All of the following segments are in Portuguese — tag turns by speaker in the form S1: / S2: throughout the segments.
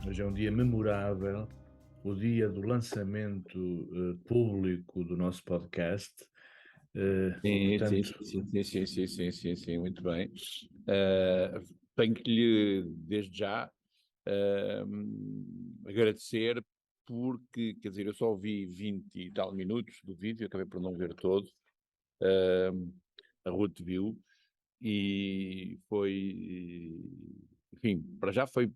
S1: Hoje é um dia memorável, o dia do lançamento público do nosso podcast.
S2: Sim, sim,
S1: Portanto,
S2: sim, sim, sim, sim, sim, sim, sim, muito bem. Eh, Tenho que lhe, desde já, agradecer porque, quer dizer, eu só vi 20 e tal minutos do vídeo, acabei por não ver todo, eh, a Ruth viu, e foi, enfim, para já foi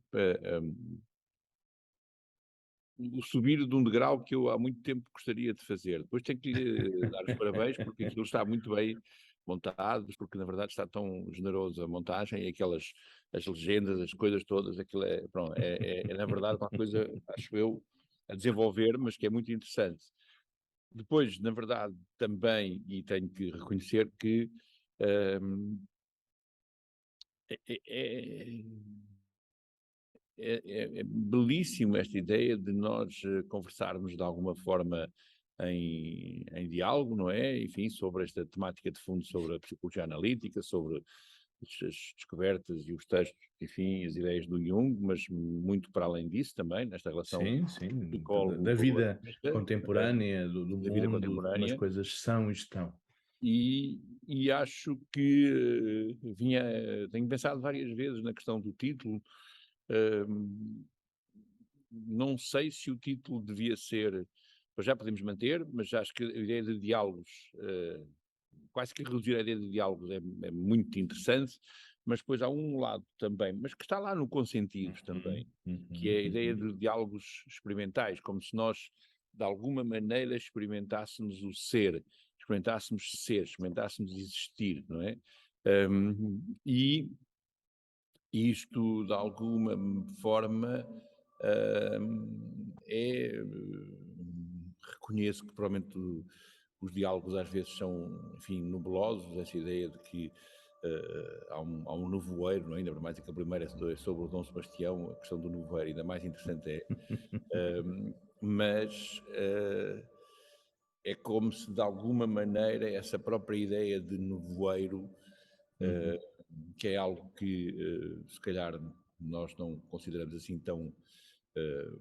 S2: o subir de um degrau que eu há muito tempo gostaria de fazer. Depois tenho que lhe dar os parabéns, porque aquilo está muito bem montado, porque na verdade está tão generoso a montagem, e aquelas, as legendas, as coisas todas, aquilo é, pronto, é na verdade uma coisa, acho eu, a desenvolver, mas que é muito interessante. Depois, na verdade, também, e tenho que reconhecer que hum, é, é- é belíssimo esta ideia de nós conversarmos de alguma forma em diálogo, não é? Enfim, sobre esta temática de fundo, sobre a psicologia analítica, sobre as descobertas e os textos, enfim, as ideias do Jung, mas muito para além disso também, nesta relação
S1: sim, sim, da vida
S2: psicólogo-analista,
S1: contemporânea, do
S2: da vida
S1: mundo, de como as
S2: contemporânea,
S1: coisas são e estão.
S2: e acho que tenho pensado várias vezes na questão do título. hum, Não sei se o título devia ser, pois já podemos manter, mas acho que a ideia de diálogos, quase que reduzir a ideia de diálogos é muito interessante, mas depois há um lado também, mas que está lá no Consentidos
S1: Uhum,
S2: também, que é a ideia
S1: uhum.
S2: de diálogos experimentais, como se nós, de alguma maneira, experimentássemos o ser, experimentássemos existir, não é? E isto, de alguma forma, reconheço que provavelmente os diálogos às vezes são, enfim, nebulosos, essa ideia de que há um nevoeiro, não é? Ainda mais que a primeira é sobre o Dom Sebastião, a questão do nevoeiro, ainda mais interessante é, mas é como se de alguma maneira essa própria ideia de nevoeiro,
S1: Uhum.
S2: que é algo que se calhar nós não consideramos assim tão eh,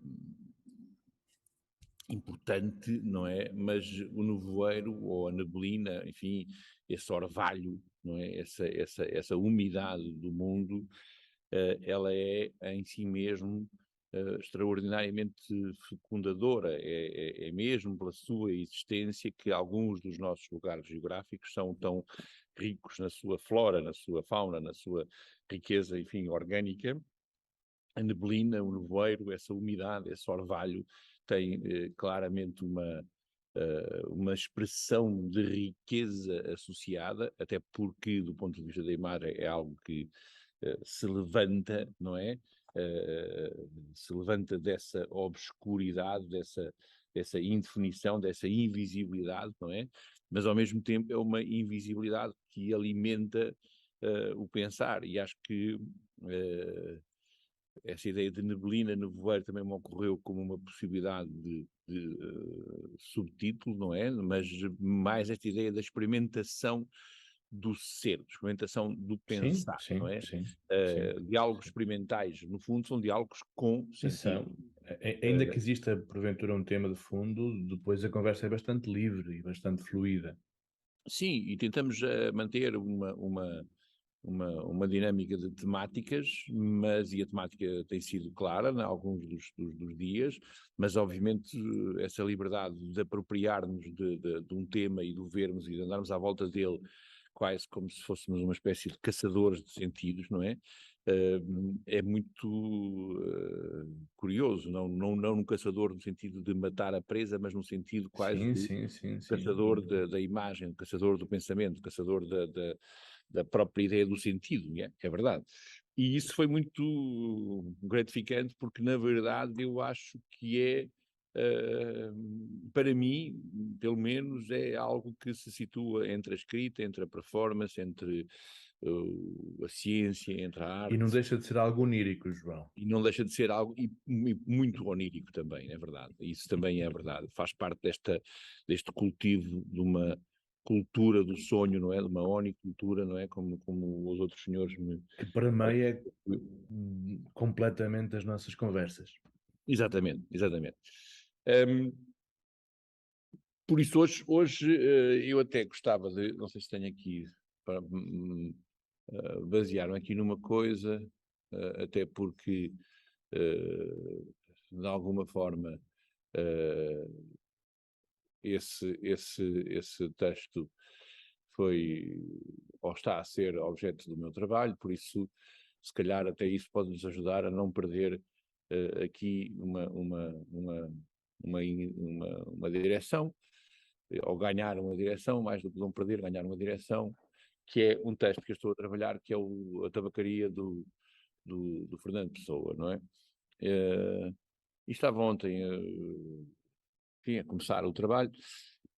S2: importante, não é? Mas o nevoeiro ou a neblina, enfim, esse orvalho, não é? Essa umidade do mundo, ela é em si mesmo extraordinariamente fecundadora. É mesmo pela sua existência que alguns dos nossos lugares geográficos são tão ricos na sua flora, na sua fauna, na sua riqueza, enfim, orgânica. A neblina, o nevoeiro, essa umidade, esse orvalho, tem claramente uma expressão de riqueza associada, até porque, do ponto de vista da imagem, é algo que se levanta, não é? Se levanta dessa obscuridade, dessa indefinição, dessa invisibilidade, não é? Mas, ao mesmo tempo, é uma invisibilidade que alimenta o pensar, e acho que essa ideia de neblina, nevoeiro também me ocorreu como uma possibilidade de subtítulo, não é? Mas mais esta ideia da experimentação do ser, experimentação do
S1: Sim,
S2: pensar, não
S1: sim,
S2: é?
S1: sim, sim.
S2: Diálogos experimentais, no fundo, são diálogos com
S1: Atenção,
S2: sentido.
S1: ainda que exista porventura um tema de fundo, depois a conversa é bastante livre e bastante fluida.
S2: Sim, e tentamos manter uma dinâmica de temáticas, mas e a temática tem sido clara em alguns dos dias, mas obviamente essa liberdade de apropriarmos de um tema e de o vermos e de andarmos à volta dele quase como se fôssemos uma espécie de caçadores de sentidos, não é? É muito curioso, não um caçador no sentido de matar a presa, mas no sentido quase
S1: Sim,
S2: de
S1: sim, sim, sim.
S2: caçador da imagem, caçador do pensamento, caçador da própria ideia do sentido, não é? É verdade. E isso foi muito gratificante, porque na verdade eu acho que para mim, pelo menos, é algo que se situa entre a escrita, entre a performance, entre a ciência, entre a
S1: E não
S2: arte,
S1: deixa de ser algo onírico, João.
S2: e não deixa de ser algo e muito onírico também, é verdade. Isso também é verdade. Faz parte deste cultivo cultura do sonho, não é? De uma onicultura, não é? Como os outros senhores me...
S1: Que permeia completamente as nossas conversas.
S2: Exatamente, exatamente. Por isso hoje eu até gostava de, não sei se tenho aqui para basear-me aqui numa coisa, até porque de alguma forma esse texto foi ou está a ser objeto do meu trabalho, por isso se calhar até isso pode nos ajudar a não perder aqui uma direção, ou ganhar uma direção, mais do que não perder, ganhar uma direção, que é um texto que eu estou a trabalhar, que é a tabacaria do Fernando Pessoa, não é? E estava ontem enfim, a começar o trabalho,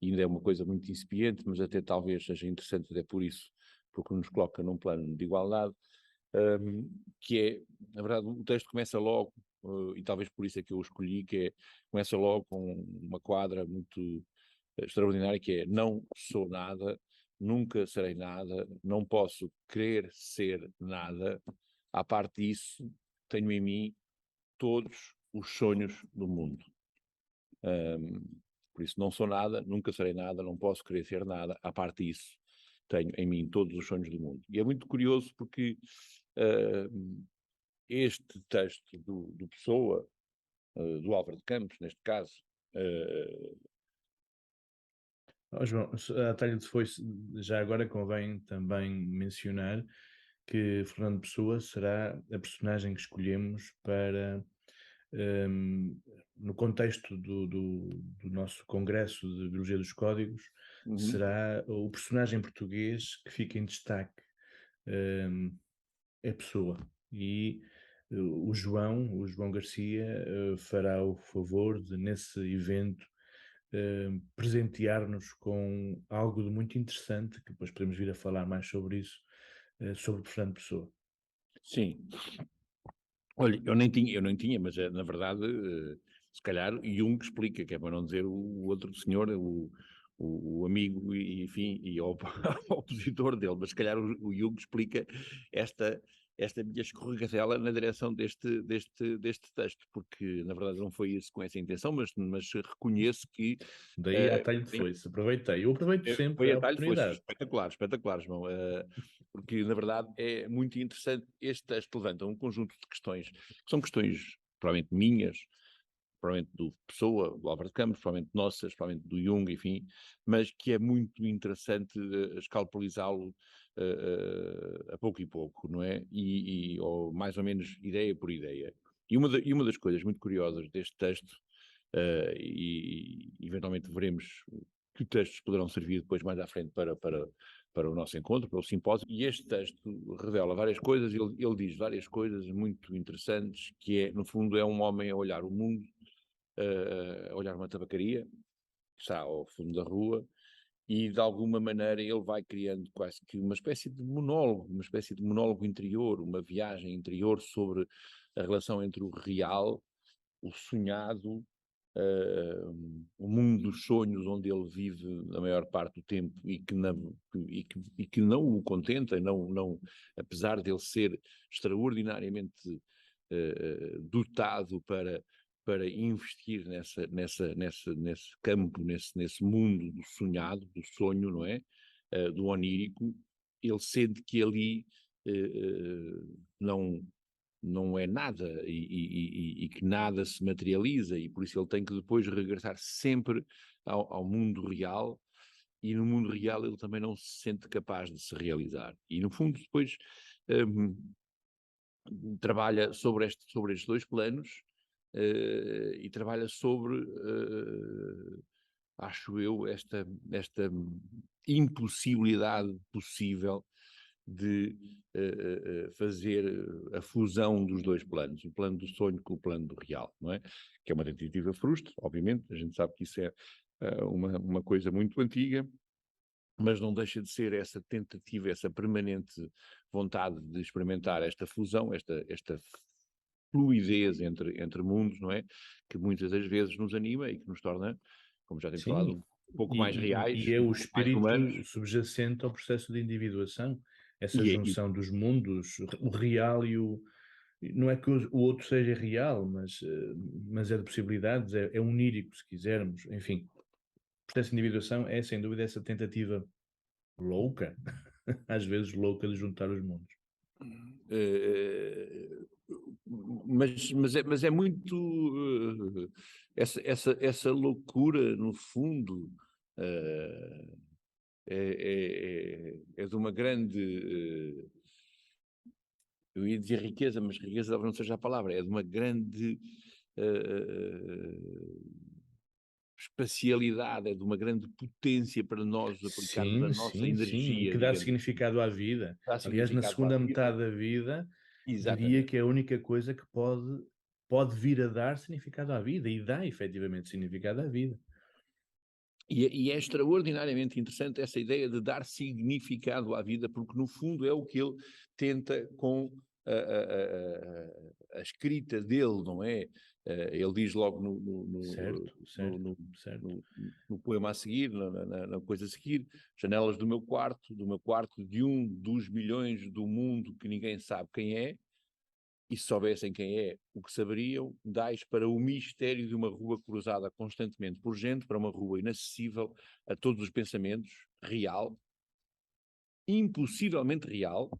S2: e ainda é uma coisa muito incipiente, mas até talvez seja interessante até por isso, porque nos coloca num plano de igualdade, que é, na verdade, o texto começa logo, e talvez por isso é que eu o escolhi, começa logo com uma quadra muito extraordinária, que é: não sou nada, nunca serei nada, não posso querer ser nada, à parte disso, tenho em mim todos os sonhos do mundo. Por isso, não sou nada, nunca serei nada, não posso querer ser nada, à parte disso, tenho em mim todos os sonhos do mundo. E é muito curioso porque este texto do Pessoa, do Álvaro de Campos, neste caso,
S1: João, a talha de foice, já agora convém também mencionar que Fernando Pessoa será a personagem que escolhemos para, no contexto do nosso Congresso de Biologia dos Códigos, será o personagem português que fica em destaque, é Pessoa. E o João Garcia fará o favor de, nesse evento, presentear-nos com algo de muito interessante, que depois podemos vir a falar mais sobre isso, sobre Fernando Pessoa.
S2: sim. Olha, eu não tinha, mas na verdade, se calhar Jung explica, que é para não dizer o outro senhor, o amigo e, enfim, e o opositor dele, mas se calhar o Jung explica esta minha escorregadela na direção deste texto, porque na verdade não foi isso com essa intenção, mas reconheço que
S1: Daí a talho de foice, aproveitei. Eu aproveito sempre
S2: foi
S1: a
S2: a talho, foi
S1: oportunidade.
S2: espetacular, espetacular, João, porque na verdade é muito interessante. Este texto levanta um conjunto de questões, que são questões provavelmente minhas, provavelmente do Pessoa, do Álvaro de Campos, provavelmente nossas, provavelmente do Jung, enfim, mas que é muito interessante escalpelizá-lo a pouco e pouco, não é? Ou mais ou menos ideia por ideia. E uma das coisas muito curiosas deste texto, e eventualmente veremos que textos poderão servir depois mais à frente para o nosso encontro, para o simpósio, e este texto revela várias coisas, ele diz várias coisas muito interessantes, que é, no fundo, é um homem a olhar o mundo, a olhar uma tabacaria, que está ao fundo da rua, e de alguma maneira ele vai criando quase que uma espécie de monólogo interior, uma viagem interior sobre a relação entre o real, o sonhado, o mundo dos sonhos onde ele vive a maior parte do tempo e que não o contenta, apesar de ele ser extraordinariamente dotado para investir nesse campo, nesse mundo do sonhado, do sonho, não é? Do onírico, ele sente que ali não é nada e que nada se materializa, e por isso ele tem que depois regressar sempre ao mundo real, e no mundo real ele também não se sente capaz de se realizar. E no fundo depois trabalha sobre estes dois planos, e trabalha sobre, acho eu, esta impossibilidade possível de fazer a fusão dos dois planos, o plano do sonho com o plano do real, não é? Que é uma tentativa frustre, obviamente, a gente sabe que isso é uma coisa muito antiga, mas não deixa de ser essa tentativa, essa permanente vontade de experimentar esta fusão, esta fluidez entre mundos, não é? Que muitas das vezes nos anima e que nos torna, como já temos falado,
S1: Sim,
S2: pouco mais
S1: E
S2: reais,
S1: é
S2: um
S1: o
S2: pouco mais humanos,
S1: espírito subjacente ao processo de individuação, essa
S2: e
S1: junção dos mundos, o real e o. Não é que o outro seja real, mas é de possibilidades, é onírico, se quisermos. Enfim, o processo de individuação é, sem dúvida, essa tentativa louca, às vezes louca, de juntar os mundos.
S2: eh, mas é muito essa loucura, no fundo, eh, é de uma grande, eu ia dizer riqueza, mas riqueza talvez não seja a palavra, é de uma grande espacialidade, é de uma grande potência para nós aplicarmos a
S1: Sim,
S2: nossa
S1: sim, sim. E
S2: energia,
S1: que dá
S2: digamos assim,
S1: significado à vida.
S2: dá
S1: Aliás, na
S2: significado à
S1: segunda
S2: vida.
S1: metade da vida, diria
S2: Exatamente.
S1: que é a única coisa que pode vir a dar significado à vida, e dá efetivamente significado à vida.
S2: E é extraordinariamente interessante essa ideia de dar significado à vida, porque no fundo é o que ele tenta com a escrita dele, não é? Ele diz logo
S1: Certo,
S2: no,
S1: certo,
S2: no,
S1: certo.
S2: no poema a seguir, na coisa a seguir, janelas do meu quarto de um dos milhões do mundo que ninguém sabe quem é, e se soubessem quem é, o que saberiam, dais para o mistério de uma rua cruzada constantemente por gente, para uma rua inacessível a todos os pensamentos, real, impossivelmente real,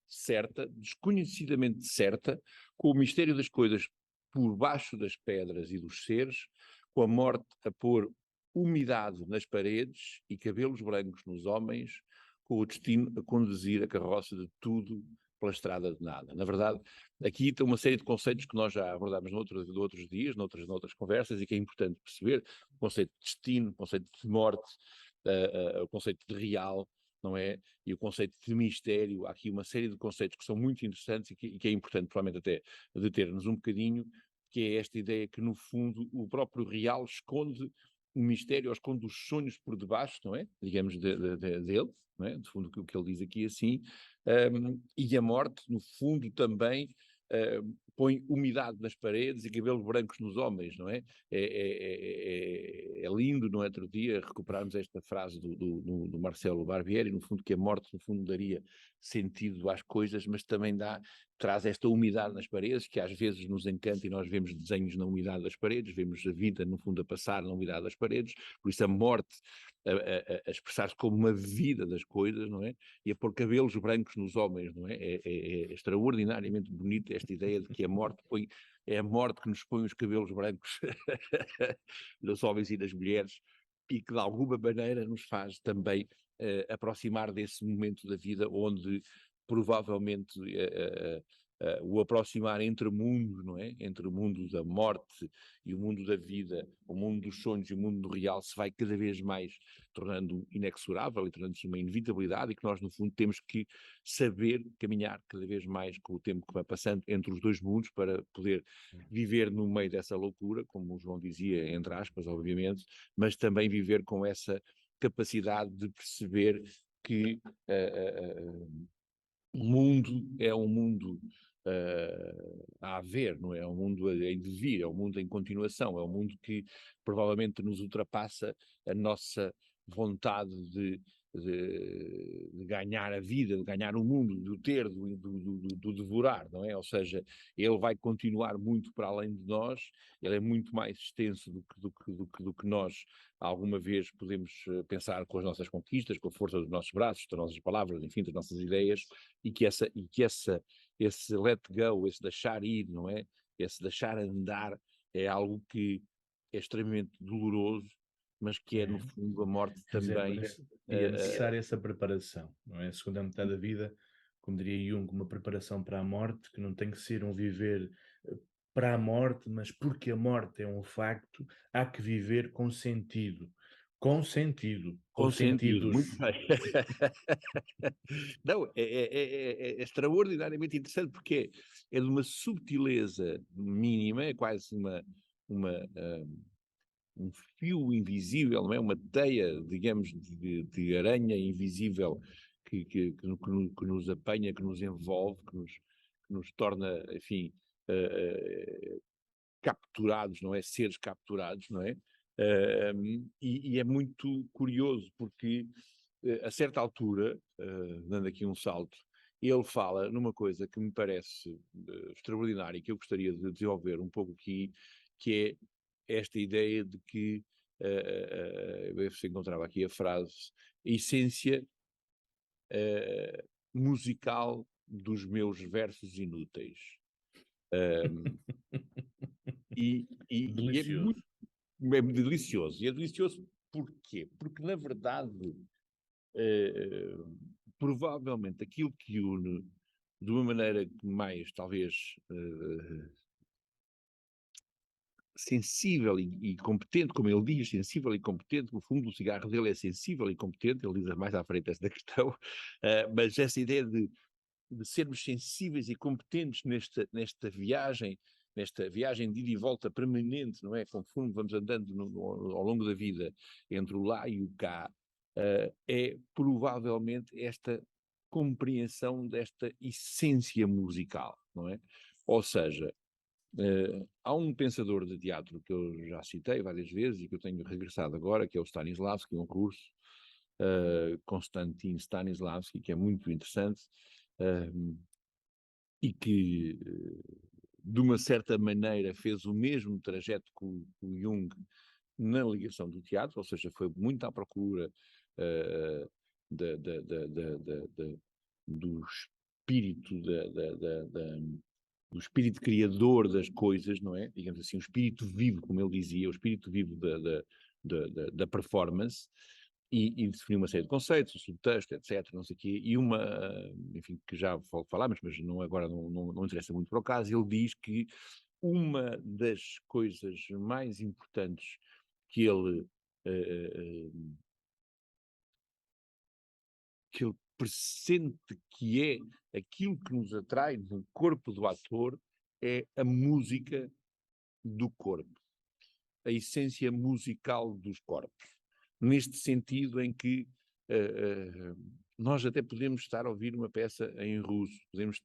S2: certa, desconhecidamente certa, com o mistério das coisas por baixo das pedras e dos seres, com a morte a pôr umidade nas paredes e cabelos brancos nos homens, com o destino a conduzir a carroça de tudo pela estrada de nada. Na verdade, aqui tem uma série de conceitos que nós já abordámos noutros dias, noutras conversas, e que é importante perceber: o conceito de destino, o conceito de morte, o conceito de real, não é? E o conceito de mistério. Há aqui uma série de conceitos que são muito interessantes e que é importante, provavelmente, até deter-nos um bocadinho, que é esta ideia que, no fundo, o próprio real esconde o mistério, ou esconde os sonhos por debaixo, não é? Digamos, dele, não é? De fundo, o que ele diz aqui assim, e a morte, no fundo, também põe umidade nas paredes e cabelos brancos nos homens, não é? É lindo, no outro dia, recuperarmos esta frase do Marcelo Barbieri, no fundo, que a morte, no fundo, daria sentido às coisas, mas também traz esta umidade nas paredes, que às vezes nos encanta, e nós vemos desenhos na umidade das paredes, vemos a vida, no fundo, a passar na umidade das paredes, por isso a morte a expressar-se como uma vida das coisas, não é? E a pôr cabelos brancos nos homens, não é? É extraordinariamente bonito esta ideia de que é a morte que nos põe os cabelos brancos nos homens e nas mulheres, e que de alguma maneira nos faz também aproximar desse momento da vida onde provavelmente o aproximar entre mundos, não é? Entre o mundo da morte e o mundo da vida, o mundo dos sonhos e o mundo do real, se vai cada vez mais tornando inexorável e tornando-se uma inevitabilidade, e que nós, no fundo, temos que saber caminhar cada vez mais com o tempo que vai passando entre os dois mundos para poder viver no meio dessa loucura, como o João dizia, entre aspas, obviamente, mas também viver com essa capacidade de perceber que o mundo é um mundo a haver, não é? É um mundo em devir, é um mundo em continuação, é um mundo que provavelmente nos ultrapassa a nossa vontade de ganhar a vida, de ganhar o mundo, do ter, do devorar, não é? Ou seja, ele vai continuar muito para além de nós, ele é muito mais extenso do que nós alguma vez podemos pensar, com as nossas conquistas, com a força dos nossos braços, das nossas palavras, enfim, das nossas ideias, e que esse let go, esse deixar ir, não é? Esse deixar andar é algo que é extremamente doloroso, mas que é, no
S1: É,
S2: fundo, a morte
S1: mas
S2: também.
S1: e é necessária essa preparação, não é? A segunda metade da vida, como diria Jung, uma preparação para a morte, que não tem que ser um viver eh, para a morte, mas porque a morte é um facto, há que viver com sentido. Com sentido, ou
S2: Com sentido,
S1: sentidos.
S2: muito bem. Não, é extraordinariamente interessante, porque é de uma subtileza mínima, é quase uma, ah, um fio invisível, não é? Uma teia, digamos, de aranha invisível que nos apanha, que nos envolve, que nos torna, enfim, capturados, não é? Seres capturados, não é? E é muito curioso porque, a certa altura, dando aqui um salto, ele fala numa coisa que me parece extraordinária e que eu gostaria de desenvolver um pouco aqui, que é esta ideia de que, eu se encontrava aqui a frase, a essência musical dos meus versos inúteis. Um, e
S1: Delicioso.
S2: é muito delicioso. E é delicioso porquê? Porque, na verdade, eh, provavelmente aquilo que une de uma maneira mais, talvez, sensível e competente, como ele diz, sensível e competente, no fundo o cigarro dele é sensível e competente, ele diz mais à frente esta questão, mas essa ideia de sermos sensíveis e competentes nesta viagem de ida e volta permanente, não é? Conforme vamos andando ao longo da vida, entre o lá e o cá, é provavelmente esta compreensão desta essência musical, não é? Ou seja, há um pensador de teatro que eu já citei várias vezes e que eu tenho regressado agora, que é o Stanislavski, um russo, Konstantin Stanislavski, que é muito interessante, e que, de uma certa maneira, fez o mesmo trajeto que o Jung na ligação do teatro, ou seja, foi muito à procura uh, da, da, da, da, da, da, do espírito do espírito criador das coisas, não é? Digamos assim, o espírito vivo, como ele dizia, o espírito vivo da performance, e definiu uma série de conceitos, o subtexto, etc, não sei o quê, e uma, enfim, que já falámos, mas não, agora não interessa muito para o caso, ele diz que uma das coisas mais importantes que ele, que ele pressente que é aquilo que nos atrai no corpo do ator, é a música do corpo, a essência musical dos corpos. Neste sentido em que nós até podemos estar a ouvir uma peça em russo, podemos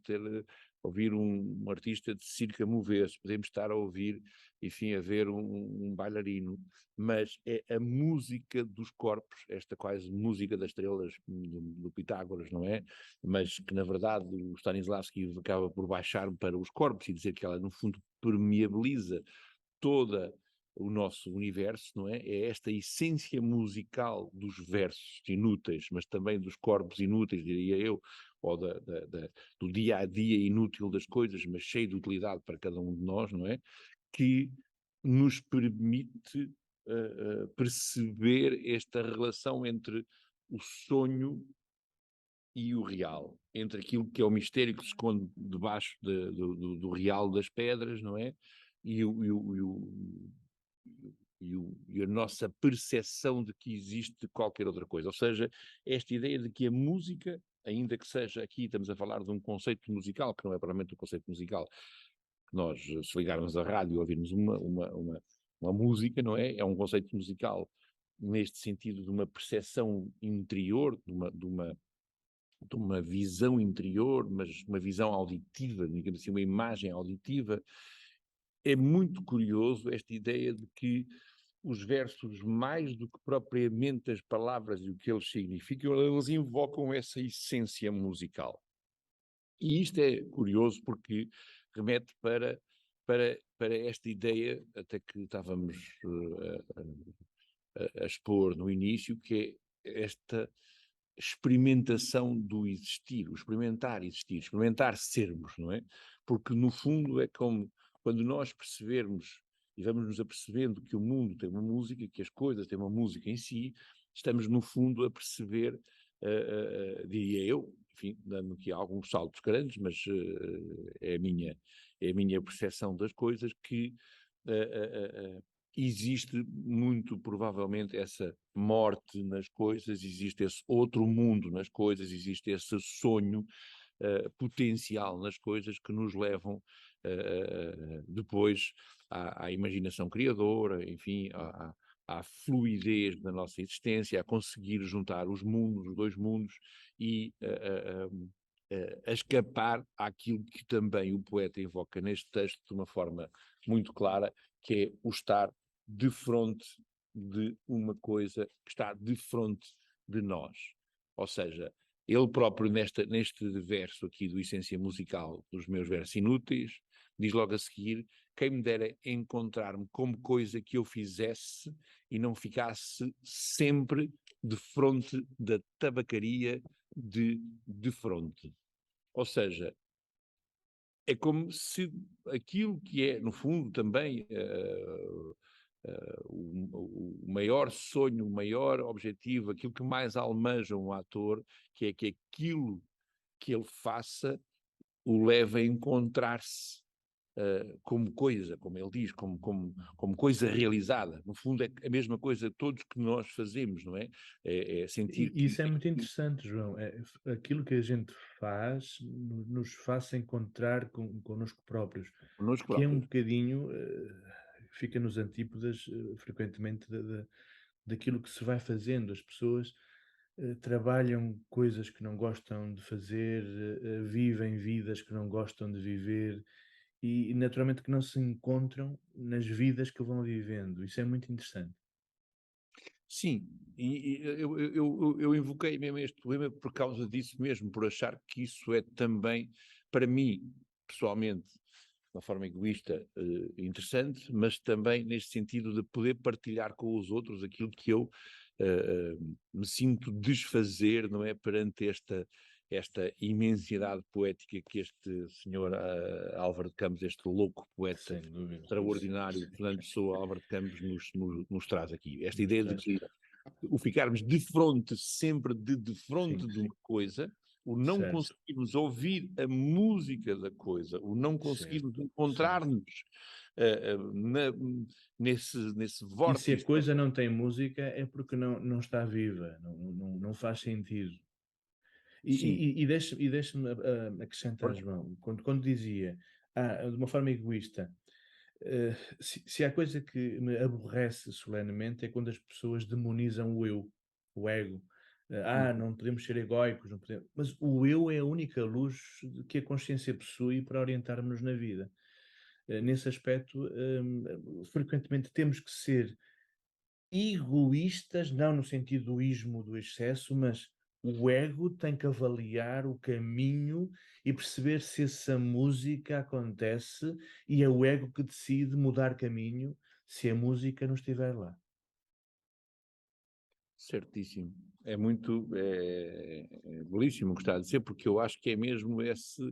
S2: ouvir um artista de circo a mover-se, podemos estar a ouvir, enfim, a ver um bailarino, mas é a música dos corpos, esta quase música das estrelas do Pitágoras, não é? Mas que, na verdade, o Stanislavski acaba por baixar para os corpos e dizer que ela, no fundo, permeabiliza toda o nosso universo, não é? É esta essência musical dos versos inúteis, mas também dos corpos inúteis, diria eu, ou do dia a dia inútil das coisas, mas cheio de utilidade para cada um de nós, não é? Que nos permite perceber esta relação entre o sonho e o real, entre aquilo que é o mistério que se esconde debaixo do real das pedras, não é? E, e a nossa percepção de que existe qualquer outra coisa. Ou seja, esta ideia de que a música, ainda que seja aqui, estamos a falar de um conceito musical, que não é propriamente um conceito musical, que nós, se ligarmos a rádio e ouvirmos uma música, não é? É um conceito musical neste sentido de uma percepção interior, de uma visão interior, mas uma visão auditiva, digamos assim, uma imagem auditiva. É muito curioso esta ideia de que os versos, mais do que propriamente as palavras e o que eles significam, eles invocam essa essência musical. E isto é curioso porque remete para esta ideia, até que estávamos a expor no início, que é esta experimentação do existir, o experimentar existir, experimentar sermos, não é? Porque no fundo é como quando nós percebermos e vamos nos apercebendo que o mundo tem uma música, que as coisas têm uma música em si, estamos no fundo a perceber, diria eu, enfim, dando aqui alguns saltos grandes, mas é a minha percepção das coisas, que existe muito provavelmente essa morte nas coisas, existe esse outro mundo nas coisas, existe esse sonho potencial nas coisas que nos levam depois à imaginação criadora, enfim, à fluidez da nossa existência, a conseguir juntar os mundos, os dois mundos, e a escapar àquilo que também o poeta invoca neste texto de uma forma muito clara, que é o estar de fronte de uma coisa que está de frente de nós. Ou seja, ele próprio neste verso aqui do Essência Musical, dos meus versos inúteis, diz logo a seguir: quem me dera encontrar-me como coisa que eu fizesse e não ficasse sempre de fronte da tabacaria de fronte. Ou seja, é como se aquilo que é, no fundo, também o maior sonho, o maior objetivo, aquilo que mais almeja um ator, que é que aquilo que ele faça o leve a encontrar-se como coisa, como ele diz, como coisa realizada. No fundo, é a mesma coisa todos que nós fazemos, não é? É sentir
S1: E
S2: que
S1: isso é muito interessante, João. Aquilo que a gente faz nos faça encontrar connosco próprios,
S2: connosco
S1: que é um
S2: próprios.
S1: bocadinho, fica nos antípodas, frequentemente, daquilo que se vai fazendo. As pessoas trabalham coisas que não gostam de fazer, vivem vidas que não gostam de viver e naturalmente que não se encontram nas vidas que vão vivendo. Isso é muito interessante.
S2: Sim, eu invoquei mesmo este poema por causa disso mesmo, por achar que isso é também, para mim, pessoalmente, de uma forma egoísta, interessante, mas também neste sentido de poder partilhar com os outros aquilo que eu me sinto desfazer, não é, perante esta imensidade poética que este senhor Álvaro de Campos, este louco poeta
S1: Sem dúvida.
S2: extraordinário, Fernando Pessoa, Álvaro de Campos, nos traz aqui. Esta
S1: Nos
S2: ideia de
S1: traz.
S2: que o ficarmos de fronte, sempre de
S1: Sim,
S2: fronte de uma coisa, o não
S1: certo.
S2: conseguirmos ouvir a música da coisa, o não conseguirmos
S1: Certo, certo.
S2: encontrar-nos nesse
S1: E se a
S2: vórtice.
S1: coisa não tem música é porque não está viva, não faz sentido.
S2: Sim,
S1: E deixa-me acrescentar,
S2: força.
S1: João, quando dizia, de uma forma egoísta, se há coisa que me aborrece solenemente é quando as pessoas demonizam o eu, o ego.
S2: Uhum.
S1: Não podemos ser egóicos, não podemos. Mas o eu é a única luz que a consciência possui para orientarmos na vida. Nesse aspecto, frequentemente temos que ser egoístas, não no sentido do ismo, do excesso, mas o ego tem que avaliar o caminho e perceber se essa música acontece e é o ego que decide mudar caminho se a música não estiver lá.
S2: Certíssimo. É belíssimo o que está a dizer, porque eu acho que é mesmo esse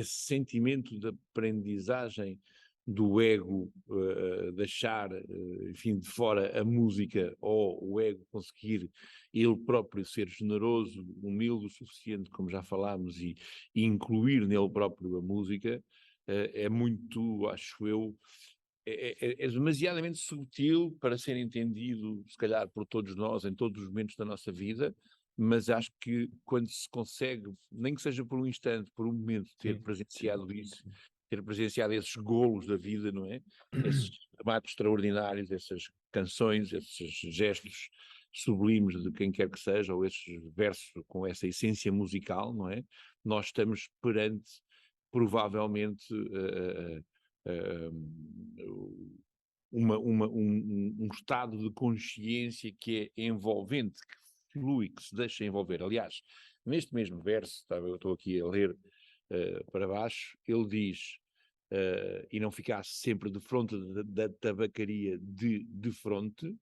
S2: sentimento de aprendizagem do ego deixar, enfim, de fora a música, ou o ego conseguir ele próprio ser generoso, humilde o suficiente, como já falámos, e incluir nele próprio a música, é muito, acho eu, é demasiadamente subtil para ser entendido, se calhar, por todos nós, em todos os momentos da nossa vida, mas acho que quando se consegue, nem que seja por um instante, por um momento, ter
S1: Sim, sim,
S2: presenciado isso,
S1: sim.
S2: ter presenciado esses golos da vida, não é? Esses remates extraordinários, essas canções, esses gestos sublimes de quem quer que seja, ou esses versos com essa essência musical, não é? Nós estamos perante, provavelmente, um estado de consciência que é envolvente, que flui, que se deixa envolver. Aliás, neste mesmo verso, eu estou aqui a ler para baixo, ele diz, e não ficasse sempre de fronte da tabacaria de fronte,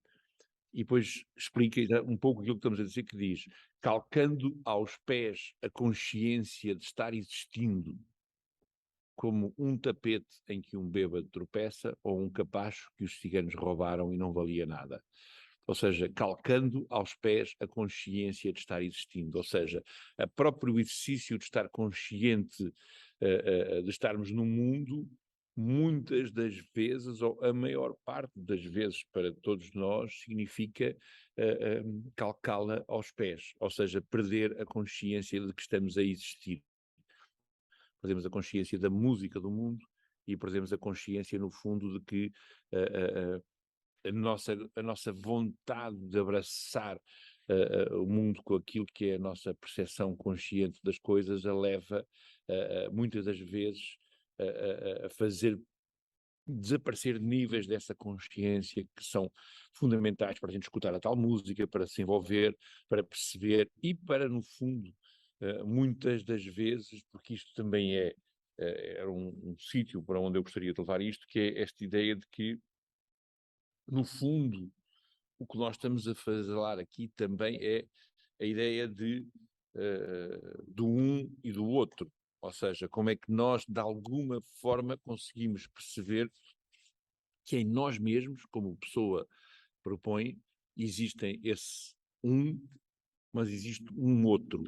S2: e depois explica um pouco aquilo que estamos a dizer, que diz, calcando aos pés a consciência de estar existindo, como um tapete em que um bêbado tropeça ou um capacho que os ciganos roubaram e não valia nada. Ou seja, calcando aos pés a consciência de estar existindo, ou seja, o próprio exercício de estar consciente de estarmos no mundo, muitas das vezes, ou a maior parte das vezes para todos nós, significa calcá-la aos pés, ou seja, perder a consciência de que estamos a existir. Perdemos a consciência da música do mundo e perdemos a consciência, no fundo, de que a nossa vontade de abraçar o mundo com aquilo que é a nossa percepção consciente das coisas a leva, muitas das vezes, a fazer desaparecer níveis dessa consciência que são fundamentais para a gente escutar a tal música, para se envolver, para perceber e para, no fundo, muitas das vezes, porque isto também era um sítio para onde eu gostaria de levar isto, que é esta ideia de que, no fundo, o que nós estamos a falar aqui também é a ideia do um e do outro. Ou seja, como é que nós, de alguma forma, conseguimos perceber que em nós mesmos, como pessoa propõe, existem esse um, mas existe um outro.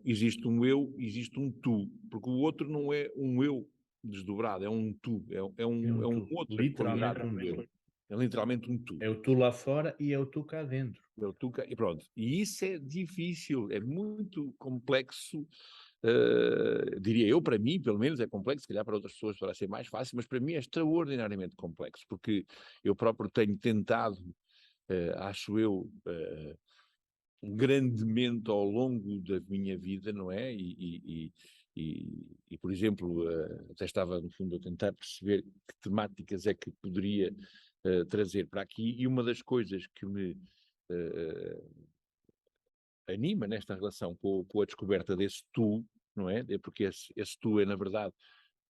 S2: Existe um eu, existe um tu, porque o outro não é um eu desdobrado, é um tu, é um
S1: tu.
S2: outra
S1: Literalmente
S2: qualidade
S1: um
S2: do eu.
S1: tu.
S2: É literalmente um tu.
S1: É o tu lá fora e é o tu cá dentro.
S2: É o tu, e pronto. E isso é difícil, é muito complexo, diria eu, para mim, pelo menos, é complexo, se calhar para outras pessoas poderá ser mais fácil, mas para mim é extraordinariamente complexo, porque eu próprio tenho tentado, acho eu, grandemente ao longo da minha vida, não é? Por exemplo, até estava, no fundo, a tentar perceber que temáticas é que poderia trazer para aqui, e uma das coisas que me anima nesta relação com a descoberta desse tu, não é? Porque esse tu é, na verdade,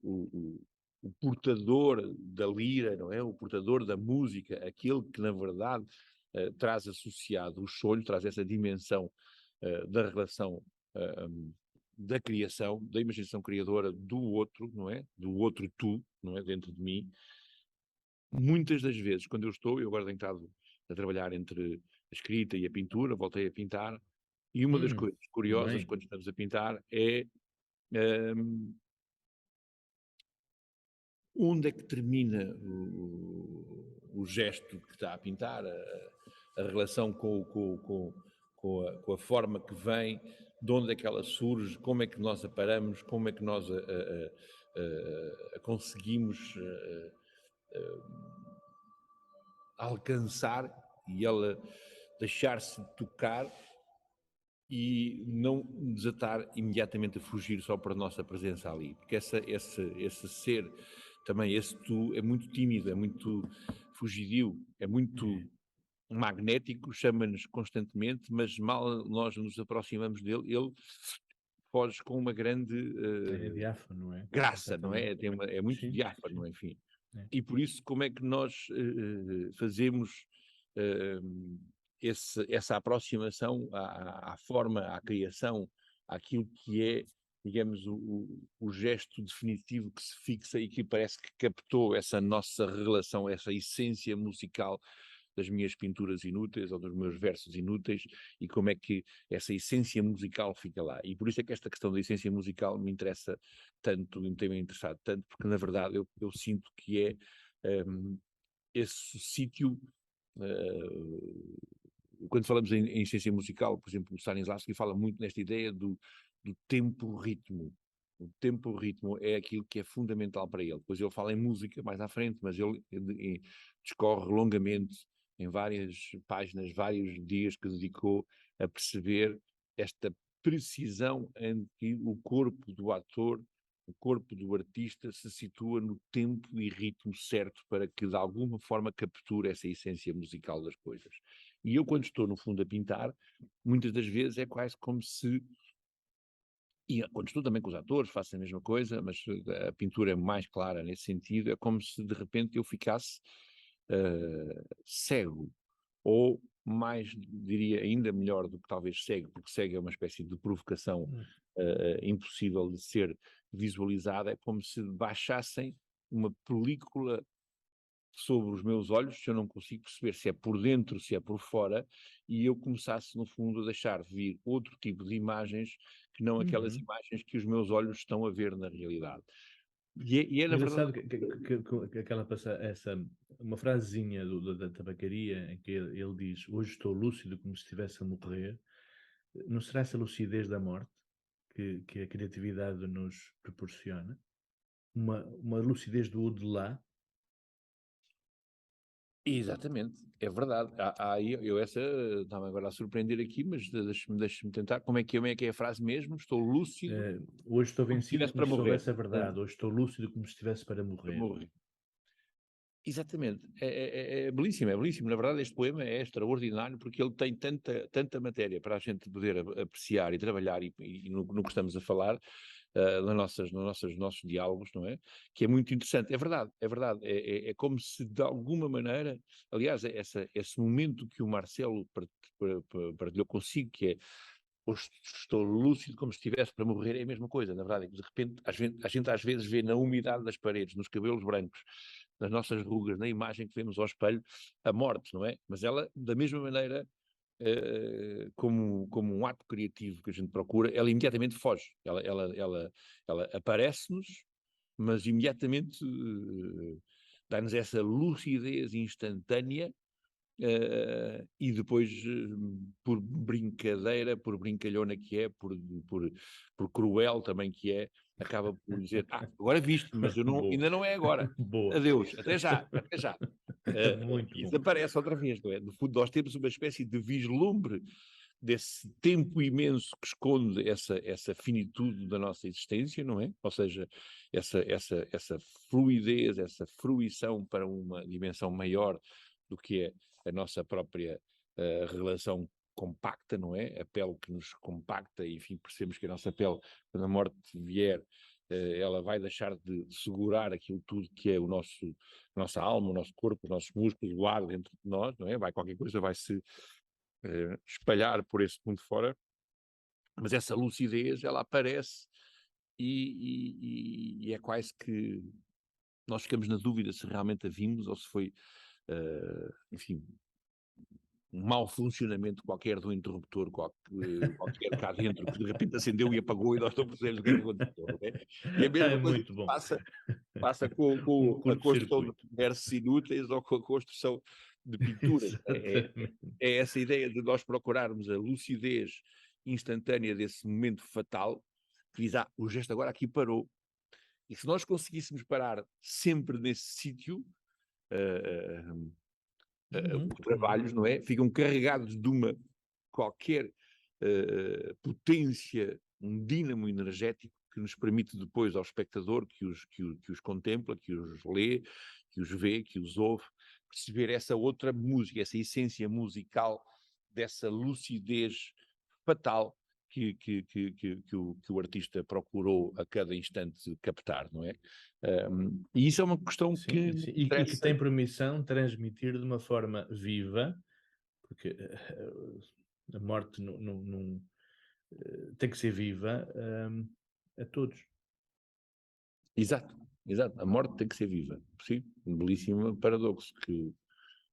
S2: o, o portador da lira, não é? O portador da música, aquele que, na verdade, traz associado o solho, traz essa dimensão da relação da criação, da imaginação criadora do outro, não é? Do outro tu, não é? Dentro de mim. Muitas das vezes, quando eu agora tenho estado a trabalhar entre a escrita e a pintura, voltei a pintar, e uma das coisas curiosas
S1: Bem.
S2: quando estamos a pintar é onde é que termina o gesto que está a pintar, a relação com a forma que vem, de onde é que ela surge, como é que nós a paramos, como é que nós a conseguimos alcançar e ela deixar-se tocar e não desatar imediatamente a fugir só para a nossa presença ali, porque esse ser, também esse tu, é muito tímido, é muito fugidio, é muito magnético, chama-nos constantemente, mas mal nós nos aproximamos dele, ele foge com uma grande
S1: É diáfano, não é?
S2: graça, não é?
S1: Exatamente.
S2: É muito
S1: Sim,
S2: diáfano,
S1: sim.
S2: enfim.
S1: É.
S2: E por isso, como é que nós fazemos essa aproximação à forma, à criação, àquilo que é, digamos, o gesto definitivo que se fixa e que parece que captou essa nossa relação, essa essência musical das minhas pinturas inúteis ou dos meus versos inúteis, e como é que essa essência musical fica lá. E por isso é que esta questão da essência musical me interessa tanto e me tem interessado tanto, porque na verdade eu sinto que é esse sítio, quando falamos em essência musical, por exemplo, o Stanislavski fala muito nesta ideia do tempo-ritmo. O tempo-ritmo é aquilo que é fundamental para ele. Depois ele fala em música mais à frente, mas ele discorre longamente em várias páginas, vários dias que dedicou a perceber esta precisão em que o corpo do ator, o corpo do artista se situa no tempo e ritmo certo para que de alguma forma capture essa essência musical das coisas. E eu, quando estou no fundo a pintar, muitas das vezes é quase como se, e quando estou também com os atores, faço a mesma coisa, mas a pintura é mais clara nesse sentido, é como se de repente eu ficasse cego, ou mais, diria, ainda melhor do que talvez cego, porque cego é uma espécie de provocação impossível de ser visualizada, é como se baixassem uma película sobre os meus olhos, se eu não consigo perceber se é por dentro, se é por fora, e eu começasse, no fundo, a deixar vir outro tipo de imagens que não aquelas imagens que os meus olhos estão a ver na realidade. E é na verdade...
S1: Engraçado que aquela uma frasezinha da tabacaria em que ele diz: Hoje estou lúcido como se estivesse a morrer. Não será essa lucidez da morte que a criatividade nos proporciona? Uma lucidez do de lá?
S2: Exatamente, é verdade. Eu essa estava agora a surpreender aqui, mas deixa-me tentar. Como é que é a frase mesmo? Estou lúcido,
S1: Hoje estou
S2: como se
S1: vencido
S2: estivesse
S1: como
S2: para
S1: se
S2: morrer.
S1: soubesse a verdade. Hoje estou lúcido como se estivesse para
S2: Para
S1: morrer.
S2: morrer. Exatamente, é belíssimo, é belíssimo. Na verdade, este poema é extraordinário porque ele tem tanta matéria para a gente poder apreciar e trabalhar e no que estamos a falar, nos nossos diálogos, não é? Que é muito interessante. É verdade. É como se de alguma maneira, aliás, esse momento que o Marcelo partilhou consigo, que é hoje estou lúcido como se estivesse para morrer, é a mesma coisa, na verdade. De repente, a gente às vezes vê na umidade das paredes, nos cabelos brancos, nas nossas rugas, na imagem que vemos ao espelho, a morte, não é? Mas ela, da mesma maneira, como um ato criativo que a gente procura, ela imediatamente foge. Ela aparece-nos, mas imediatamente dá-nos essa lucidez instantânea. E depois, por brincadeira, por brincalhona que é, por cruel também que é, acaba por dizer, agora viste, mas
S1: Boa.
S2: ainda não é agora.
S1: Boa.
S2: Adeus, até já, até já.
S1: Muito
S2: E
S1: bom.
S2: desaparece outra vez, não é? No fundo, nós temos uma espécie de vislumbre desse tempo imenso que esconde essa finitude da nossa existência, não é? Ou seja, essa fluidez, essa fruição para uma dimensão maior do que é a nossa própria relação compacta, não é? A pele que nos compacta, e enfim, percebemos que a nossa pele, quando a morte vier, ela vai deixar de segurar aquilo tudo que é a nossa alma, o nosso corpo, os nossos músculos, o ar dentro de nós, não é? Qualquer coisa vai se espalhar por esse mundo fora, mas essa lucidez, ela aparece e é quase que nós ficamos na dúvida se realmente a vimos ou se foi, enfim, um mau funcionamento qualquer do interruptor, qualquer cá dentro, que de repente acendeu e apagou e nós não percebemos o que é que aconteceu, não é? E a
S1: É
S2: mesma coisa
S1: muito
S2: que
S1: bom.
S2: passa
S1: Um
S2: com a construção de
S1: curto-circuito.
S2: comércios inúteis ou com a construção de pinturas.
S1: Exatamente.
S2: É essa ideia de nós procurarmos a lucidez instantânea desse momento fatal, que diz, o gesto agora aqui parou. E se nós conseguíssemos parar sempre nesse sítio,
S1: Uhum,
S2: os trabalhos, não é? Ficam carregados de uma qualquer potência, um dínamo energético que nos permite depois ao espectador que os contempla, que os lê, que os vê, que os ouve, perceber essa outra música, essa essência musical dessa lucidez fatal que o artista procurou a cada instante captar, não é? E isso é uma questão que
S1: sim,
S2: me
S1: sim. E que
S2: interessa.
S1: tem permissão de transmitir de uma forma viva, porque a morte tem que ser viva, a todos.
S2: Exato, exato. A morte tem que ser viva. Sim, um belíssimo paradoxo que o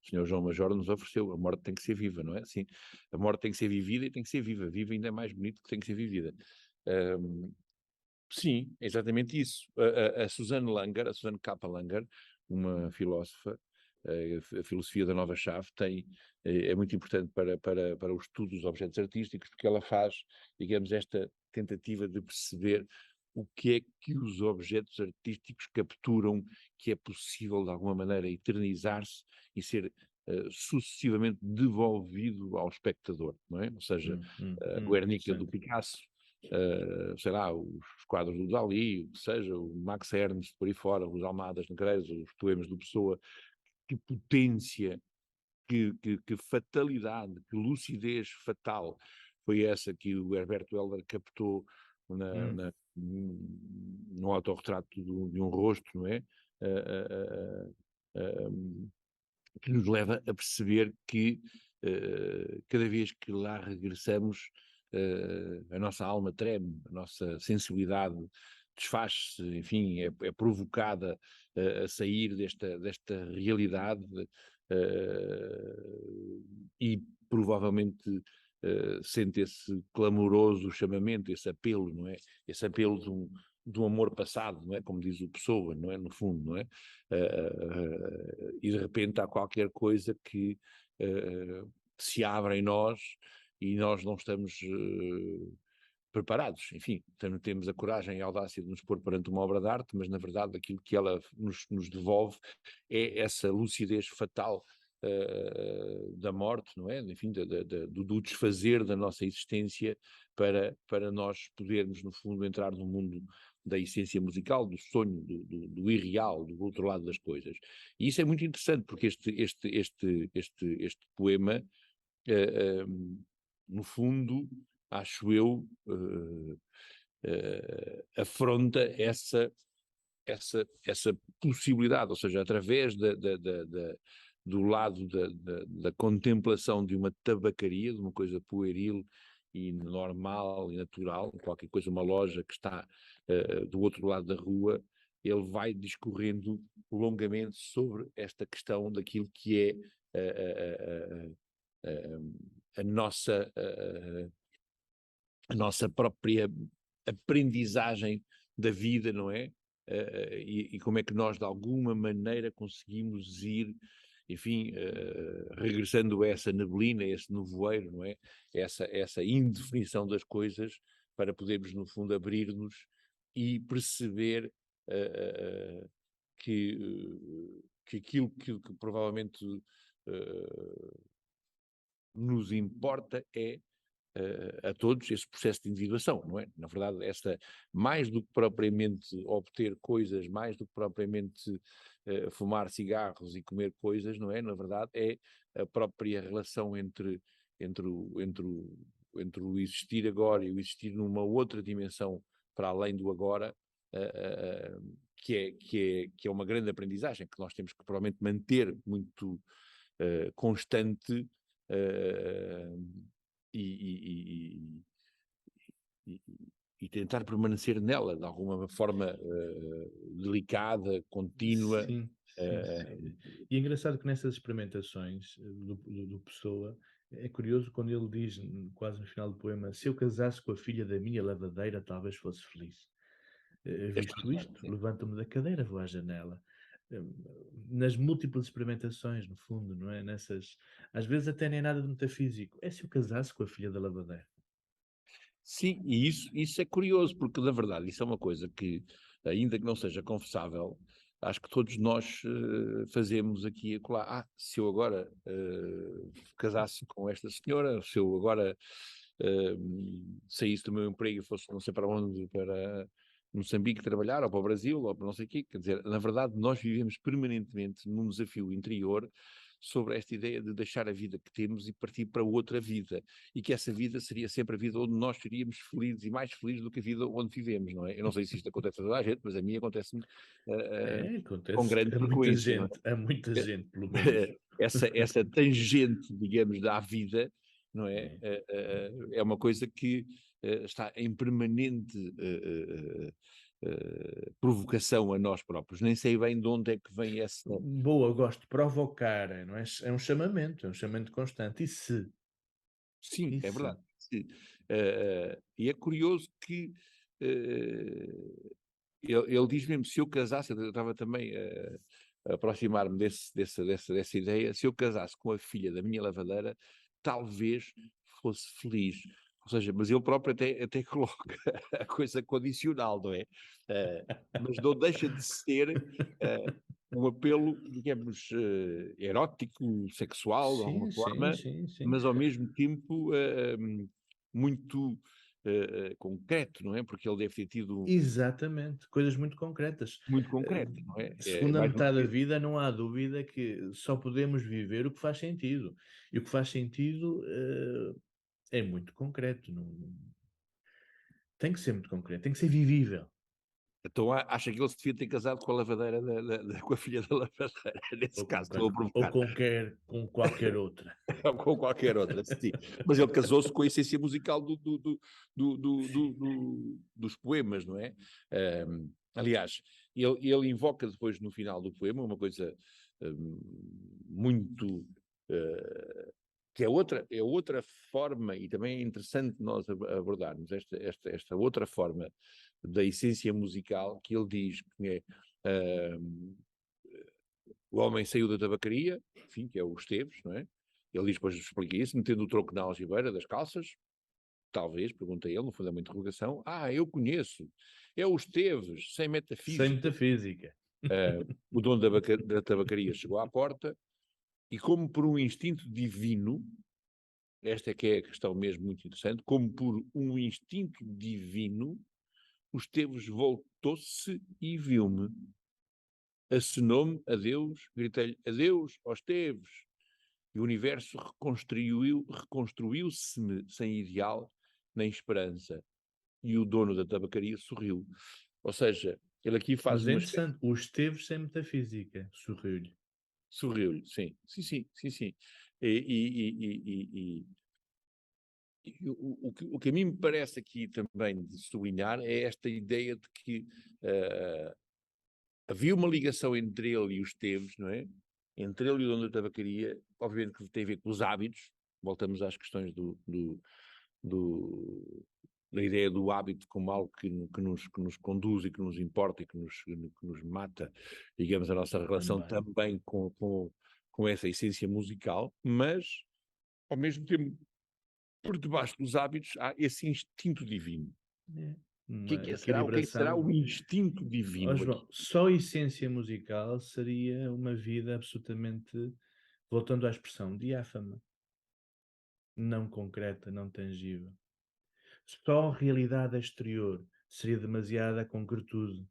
S2: Sr. João Major nos ofereceu. A morte tem que ser viva, não é? Sim, a morte tem que ser vivida e tem que ser viva. Viva ainda é mais bonito que tem que ser vivida. Sim, é exatamente isso. A Suzanne Langer, a Suzanne Kappa Langer, uma filósofa, a filosofia da nova chave é muito importante para o estudo dos objetos artísticos, porque ela faz, digamos, esta tentativa de perceber o que é que os objetos artísticos capturam, que é possível de alguma maneira eternizar-se e ser sucessivamente devolvido ao espectador, não é? Ou seja, o Guernica do
S1: Interessante.
S2: Picasso, sei lá, os quadros do Dalí, o que seja, o Max Ernst, por aí fora, os Almadas Negreiros, os poemas do Pessoa, que potência, que fatalidade, que lucidez fatal foi essa que o Herbert Welder captou
S1: Hum,
S2: no autorretrato de um rosto, não é? Uh, uh, uh, que nos leva a perceber que cada vez que lá regressamos, a nossa alma treme, a nossa sensibilidade desfaz-se, enfim, é provocada a sair desta realidade e provavelmente sente esse clamoroso chamamento, esse apelo, não é? Esse apelo de um amor passado, não é? Como diz o Pessoa, não é? No fundo, não é? E de repente há qualquer coisa que se abre em nós e nós não estamos preparados. Enfim, temos a coragem e a audácia de nos pôr perante uma obra de arte, mas na verdade aquilo que ela nos devolve é essa lucidez fatal da morte, não é? Enfim, do desfazer da nossa existência para nós podermos, no fundo, entrar no mundo da essência musical, do sonho, do irreal, do outro lado das coisas. E isso é muito interessante, porque este poema, no fundo, acho eu, afronta essa possibilidade, ou seja, através do lado da contemplação de uma tabacaria, de uma coisa pueril e normal e natural, qualquer coisa, uma loja que está do outro lado da rua, ele vai discorrendo longamente sobre esta questão daquilo que é a nossa própria aprendizagem da vida, não é? E como é que nós, de alguma maneira, conseguimos ir, enfim, regressando a essa neblina, a esse nevoeiro, não é? Essa indefinição das coisas, para podermos, no fundo, abrir-nos e perceber que aquilo que provavelmente nos importa é a todos esse processo de individuação, não é? Na verdade, mais do que propriamente obter coisas, mais do que propriamente fumar cigarros e comer coisas, não é? Na verdade, é a própria relação entre o existir agora e o existir numa outra dimensão para além do agora, que é uma grande aprendizagem que nós temos que provavelmente manter muito constante, e, e, e tentar permanecer nela de alguma forma delicada, contínua.
S1: Sim, sim. E é engraçado que nessas experimentações do Pessoa, é curioso quando ele diz, quase no final do poema: se eu casasse com a filha da minha lavadeira, talvez fosse feliz.
S2: É
S1: Visto
S2: extraordinário,
S1: isto,
S2: sim.
S1: levanto-me da cadeira, vou à janela. Nas múltiplas experimentações, no fundo, não é? Nessas, às vezes até nem nada de metafísico. É se eu casasse com a filha da lavadeira.
S2: Sim, e isso é curioso, porque na verdade isso é uma coisa que, ainda que não seja confessável, acho que todos nós fazemos aqui e acolá. Se eu agora casasse com esta senhora, se eu agora saísse do meu emprego e fosse não sei para onde, para Moçambique trabalhar, ou para o Brasil, ou para não sei o quê, quer dizer, na verdade nós vivemos permanentemente num desafio interior sobre esta ideia de deixar a vida que temos e partir para outra vida, e que essa vida seria sempre a vida onde nós seríamos felizes e mais felizes do que a vida onde vivemos, não é? Eu não sei se isto acontece a toda a gente, mas a mim acontece-me com
S1: Acontece
S2: grande frequência, não
S1: a muita
S2: é?
S1: gente, pelo menos.
S2: Essa tangente, digamos, da vida, não é?
S1: É.
S2: É uma coisa que está em permanente provocação a nós próprios. Nem sei bem de onde é que vem essa.
S1: Boa, gosto de provocar, não é? É um chamamento constante. E se?
S2: Sim,
S1: E
S2: é
S1: se?
S2: verdade. Sim. E é curioso que ele diz mesmo: se eu casasse, eu estava também a aproximar-me dessa ideia, se eu casasse com a filha da minha lavadeira, talvez fosse feliz. Ou seja, mas ele próprio até coloca a coisa condicional, não é? Mas não deixa de ser um apelo, digamos, erótico, sexual, de alguma
S1: Sim, sim,
S2: forma,
S1: sim, sim.
S2: mas ao mesmo tempo muito concreto, não é? Porque ele deve ter tido
S1: Exatamente, coisas muito concretas.
S2: muito
S1: Eh,
S2: concreto, não é? É
S1: Segunda
S2: mais uma
S1: metade da
S2: vez.
S1: vida, não há dúvida que só podemos viver o que faz sentido. E o que faz sentido, é muito concreto, tem que ser muito concreto, tem que ser vivível.
S2: Então acha que ele se devia ter casado com a lavadeira com a filha da lavadeira, nesse
S1: Ou com
S2: caso, estou a
S1: ou
S2: provocar,
S1: com qualquer outra.
S2: ou com qualquer outra, sim. Mas ele casou-se com a essência musical dos poemas, não é? Aliás, ele invoca depois no final do poema uma coisa muito que é outra forma, e também é interessante nós abordarmos esta outra forma da essência musical, que ele diz que é o homem saiu da tabacaria, enfim, que é o Esteves, não é? Ele diz, depois explica isso, metendo o troco na algibeira das calças, talvez, pergunta ele, no fundo é uma interrogação, eu conheço, é o Esteves, sem
S1: Sem
S2: metafísica.
S1: metafísica.
S2: O dono da tabacaria chegou à porta, E como por um instinto divino, esta é que é a questão mesmo muito interessante, como por um instinto divino, o Esteves voltou-se e viu-me. Acenou-me, adeus, gritei-lhe, adeus, ó Esteves. E o universo reconstruiu-se-me sem ideal nem esperança. E o dono da tabacaria sorriu. Ou seja, ele aqui faz
S1: Mas é
S2: uma espécie.
S1: interessante, o Esteves sem metafísica, sorriu-lhe.
S2: Sorriu-lhe, sim, sim, sim, sim, sim. E o que a mim me parece aqui também de sublinhar é esta ideia de que havia uma ligação entre ele e os Esteves, não é? Entre ele e o dono da tabacaria, obviamente que tem a ver com os hábitos, voltamos às questões do- da ideia do hábito como algo que nos conduz e que nos importa e que nos mata, digamos, a nossa relação
S1: Também.
S2: também com essa essência musical, mas, ao mesmo tempo, por debaixo dos hábitos há esse instinto divino.
S1: É.
S2: O
S1: Uma
S2: que é que será? O que é que será
S1: equilibração.
S2: o instinto
S1: Ó
S2: divino aqui?
S1: João, só a essência musical seria uma vida absolutamente, voltando à expressão, diáfana, não concreta, não tangível. Só a realidade exterior seria demasiada concretude.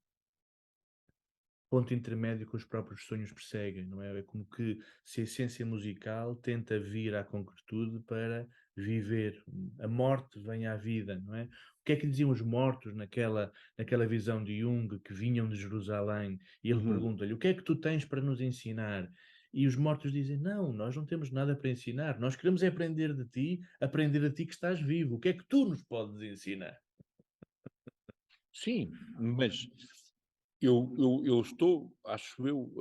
S1: Ponto intermédio que os próprios sonhos perseguem, não é? É como que se a essência musical tenta vir à concretude para viver. A morte vem à vida, não é? O que é que diziam os mortos naquela visão de Jung que vinham de Jerusalém e ele
S2: Uhum.
S1: pergunta-lhe: o que é que tu tens para nos ensinar? E os mortos dizem: não, nós não temos nada para ensinar, nós queremos é aprender de ti que estás vivo. O que é que tu nos podes ensinar?
S2: Sim, mas eu estou, acho eu,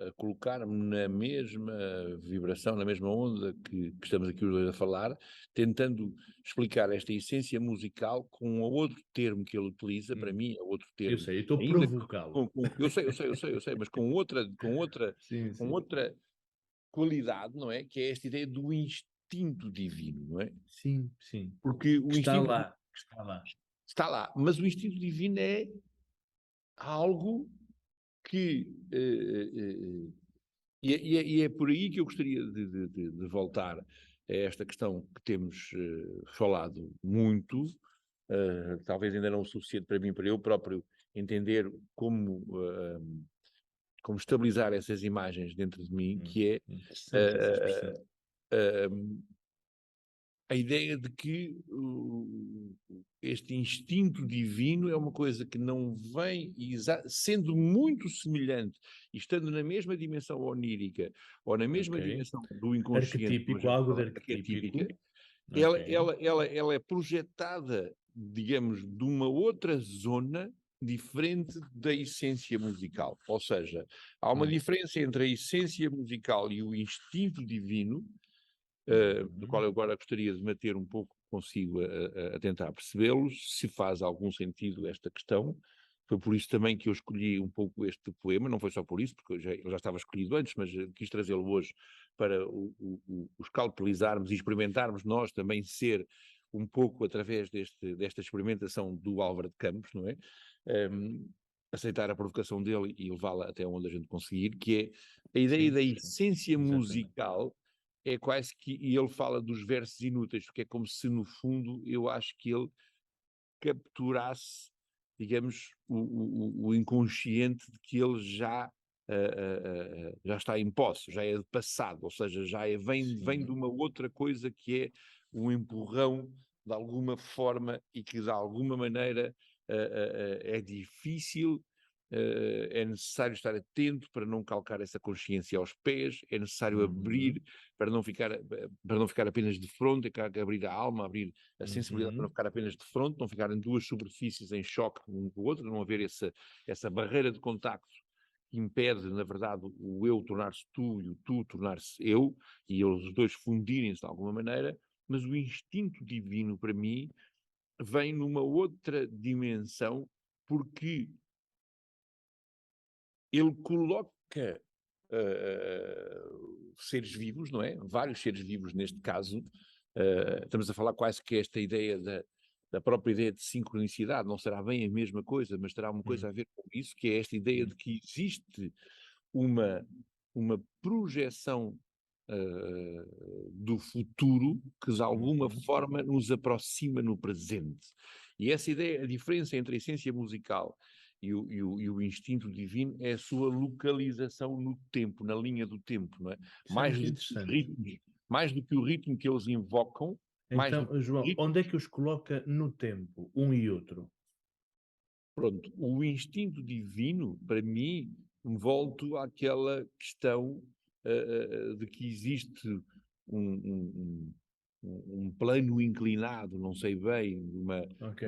S2: a colocar-me na mesma vibração, na mesma onda que estamos aqui os dois a falar, tentando explicar esta essência musical com outro termo que ele utiliza, para
S1: Hum,
S2: mim é outro
S1: eu
S2: termo,
S1: sei, eu estou a
S2: ainda que
S1: provocá-lo.
S2: eu sei, mas
S1: Sim,
S2: com
S1: sim.
S2: outra qualidade, não é? Que é esta ideia do instinto divino, não é?
S1: Sim, sim.
S2: Porque
S1: Que
S2: o
S1: está
S2: instinto
S1: lá, que está lá.
S2: está lá, mas o instinto divino é algo que e é por aí que eu gostaria de voltar a esta questão que temos falado muito, talvez ainda não o suficiente para mim, para eu próprio entender como estabilizar essas imagens dentro de mim, que é
S1: Interessante essa expressão.
S2: uh, uh, a ideia de que este instinto divino é uma coisa que não vem, sendo muito semelhante e estando na mesma dimensão onírica ou na
S1: Ok.
S2: mesma dimensão do inconsciente, como a
S1: Arquetípico,
S2: gente
S1: algo de
S2: fala, arquetípica,
S1: arquetípico.
S2: ela,
S1: Ok.
S2: ela, ela, ela é projetada, digamos, de uma outra zona diferente da essência musical. Ou seja, há uma
S1: Hum.
S2: diferença entre a essência musical e o instinto divino, do qual
S1: Uhum.
S2: eu agora gostaria de meter um pouco consigo a tentar percebê-los, se faz algum sentido esta questão. Foi por isso também que eu escolhi um pouco este poema, não foi só por isso, porque ele já estava escolhido antes, mas quis trazê-lo hoje para o escalpelizarmos e experimentarmos nós também ser um pouco através desta experimentação do Álvaro de Campos, não é? Aceitar a provocação dele e levá-la até onde a gente conseguir, que é a ideia
S1: Sim,
S2: da
S1: sim.
S2: essência
S1: Exatamente.
S2: musical é quase que, e ele fala dos versos inúteis, porque é como se no fundo eu acho que ele capturasse, digamos, o inconsciente de que ele já está em posse, já é de passado, ou seja, vem de
S1: Sim.
S2: uma outra coisa que é um empurrão de alguma forma e que de alguma maneira é difícil. É necessário estar atento para não calcar essa consciência aos pés, é necessário abrir
S1: Uhum.
S2: para não ficar apenas de fronte, é que abrir a alma, abrir a sensibilidade para não
S1: Uhum.
S2: ficar apenas de fronte, não ficarem duas superfícies em choque um com o outro, não haver essa barreira de contacto que impede, na verdade, o eu tornar-se tu e o tu tornar-se eu, e eles os dois fundirem-se de alguma maneira, mas o instinto divino, para mim, vem numa outra dimensão, porque ele coloca seres vivos, não é? Vários seres vivos neste caso. Estamos a falar quase que esta ideia da própria ideia de sincronicidade, não será bem a mesma coisa, mas terá uma coisa
S1: Hum.
S2: a ver com isso, que é esta ideia
S1: Hum.
S2: de que existe uma uma projeção do futuro que de alguma forma nos aproxima no presente. E essa ideia, a diferença entre a essência musical e o instinto divino é a sua localização no tempo, na linha do tempo, não é?
S1: Isso é muito interessante.
S2: Mais do que o ritmo que eles invocam, mais do que
S1: Então,
S2: o
S1: João,
S2: ritmo,
S1: onde é que os coloca no tempo, um e outro?
S2: pronto, o instinto divino, para mim, volto àquela questão de que existe um, um- um plano inclinado, não sei bem,
S1: Ok,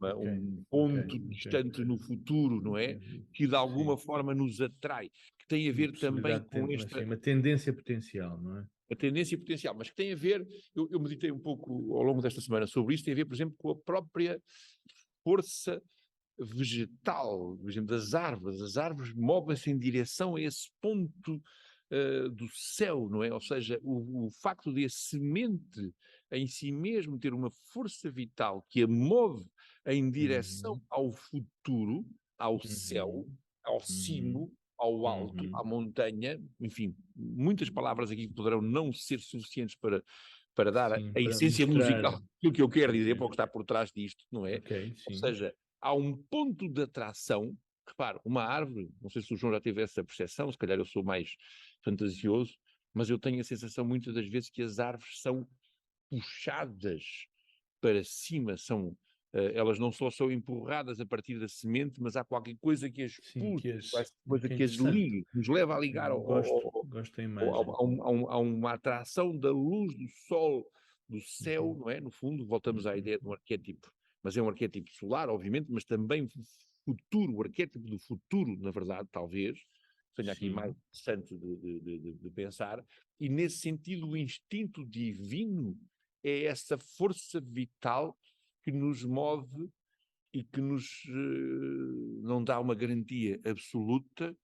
S1: ok,
S2: um
S1: ok,
S2: ponto
S1: ok.
S2: distante no futuro, não é? Que de alguma
S1: Sim,
S2: forma nos atrai, que tem a
S1: uma
S2: ver também
S1: possibilidade,
S2: com
S1: mas sim,
S2: esta
S1: uma tendência potencial, não é?
S2: a tendência potencial, mas que tem a ver, eu meditei um pouco ao longo desta semana sobre isso, tem a ver, por exemplo, com a própria força vegetal, por exemplo, das árvores. As árvores movem-se em direção a esse ponto do céu, não é? Ou seja, o facto de a semente em si mesmo ter uma força vital que a move em direção
S1: Uhum,
S2: ao futuro, ao céu,
S1: uhum,
S2: ao
S1: uhum,
S2: cimo, ao alto, à
S1: uhum.
S2: montanha, enfim, muitas palavras aqui que poderão não ser suficientes para dar
S1: Sim,
S2: a
S1: para
S2: essência
S1: mostrar.
S2: musical, aquilo que eu quero dizer,
S1: Ok,
S2: para o que está por trás disto, não é?
S1: ok,
S2: Ou
S1: sim.
S2: seja, há um ponto de atração. Repare, uma árvore, não sei se o João já teve essa percepção, se calhar eu sou mais fantasioso, mas eu tenho a sensação muitas das vezes que as árvores são puxadas para cima, elas não só são empurradas a partir da semente, mas há qualquer coisa que as
S1: Sim,
S2: puxe,
S1: que
S2: qualquer
S1: as.
S2: coisa
S1: Que é
S2: que as
S1: interessante.
S2: ligue, que nos leva a ligar
S1: Gosto da imagem.
S2: a uma atração da luz do sol, do céu,
S1: Uhum,
S2: não é? No fundo, voltamos à
S1: uhum.
S2: ideia de um arquétipo, mas é um arquétipo solar, obviamente, mas também futuro, o arquétipo do futuro, na verdade, talvez, seja aqui mais
S1: Sim,
S2: interessante de pensar, e nesse sentido o instinto divino é essa força vital que nos move e que nos não dá uma garantia absoluta,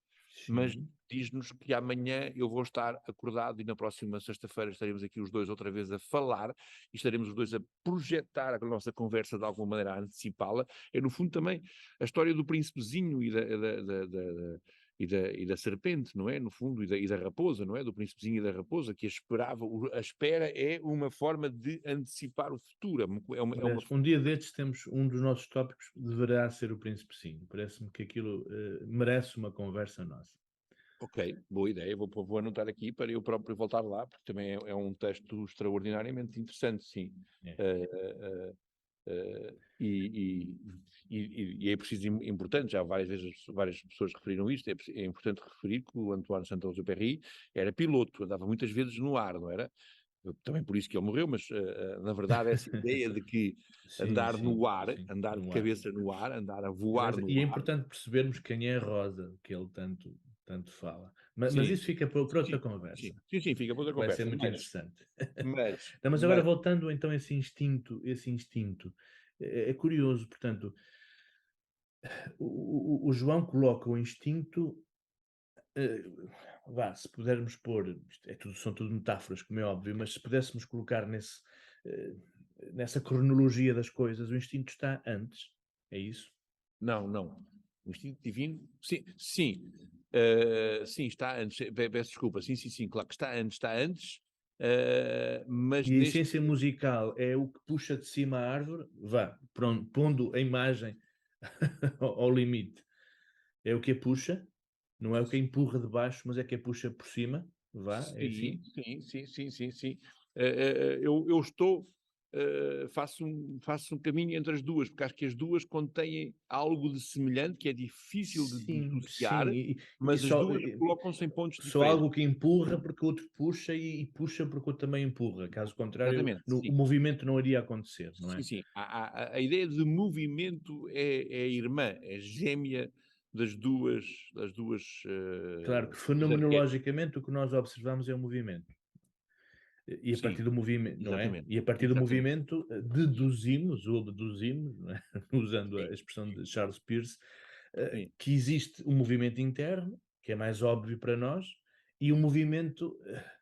S2: mas
S1: sim.
S2: diz-nos que amanhã eu vou estar acordado e na próxima sexta-feira estaremos aqui os dois outra vez a falar e estaremos os dois a projetar a nossa conversa de alguma maneira, a antecipá-la. É no fundo também a história do príncipezinho e da serpente, não é? No fundo, e da raposa, não é? Do príncipezinho e da raposa, que a esperava. A espera é uma forma de antecipar o futuro.
S1: Aliás, um dia destes temos um dos nossos tópicos, deverá ser o Príncipe Sim. Parece-me que aquilo merece uma conversa nossa.
S2: Ok, boa ideia. Vou anotar aqui para eu próprio voltar lá, porque também é um texto extraordinariamente interessante, sim.
S1: É.
S2: Eh, eh, e é preciso, importante, já várias vezes várias pessoas referiram isto, é importante referir que o Antoine Saint-Exupéry era piloto, andava muitas vezes no ar, não era? Também por isso que ele morreu, mas na verdade essa ideia de que
S1: Sim, sim, sim,
S2: andar de
S1: no ar.
S2: cabeça no ar, andar a voar
S1: Aliás,
S2: no
S1: e é
S2: ar,
S1: importante percebermos quem é Rosa, que ele tanto fala. Mas
S2: sim,
S1: isso fica para outra
S2: sim, sim,
S1: conversa.
S2: sim, sim, fica para outra
S1: Vai ser
S2: conversa,
S1: muito interessante.
S2: mas,
S1: Não, mas agora
S2: mas
S1: voltando então a esse instinto, é curioso, portanto, o João coloca o instinto, eh, vá, se pudermos pôr, são tudo metáforas, como é óbvio, mas se pudéssemos colocar eh, nessa cronologia das coisas, o instinto está antes, é isso?
S2: não, não. O instinto divino, sim, sim, sim, está antes, peço desculpa, sim, sim, sim, claro que está antes, mas
S1: E a
S2: neste,
S1: essência musical é o que puxa de cima a árvore, vá, pondo a imagem ao limite, é o que a puxa, não é o que a empurra de baixo, mas é que a puxa por cima, vá, é
S2: sim,
S1: assim?
S2: sim, sim, sim, sim, sim. Eu estou, faço um caminho entre as duas, porque acho que as duas contêm algo de semelhante, que é difícil de
S1: Sim,
S2: dissociar,
S1: sim, e
S2: mas as duas colocam-se em pontos
S1: só
S2: diferentes.
S1: algo que empurra porque o outro puxa e puxa porque o outro também empurra, caso contrário,
S2: Exatamente,
S1: o
S2: sim.
S1: movimento não iria acontecer, não
S2: Sim,
S1: é?
S2: sim. A ideia de movimento é irmã, é gêmea das duas
S1: Claro que
S2: dos arquétipos.
S1: fenomenologicamente o que nós observamos é o movimento. E a
S2: Sim,
S1: partir do movimento, não é?
S2: exatamente,
S1: E a partir do
S2: exatamente.
S1: movimento deduzimos, não é? Usando a
S2: Sim,
S1: expressão de Charles Peirce,
S2: sim,
S1: que existe um movimento interno, que é mais óbvio para nós, e um movimento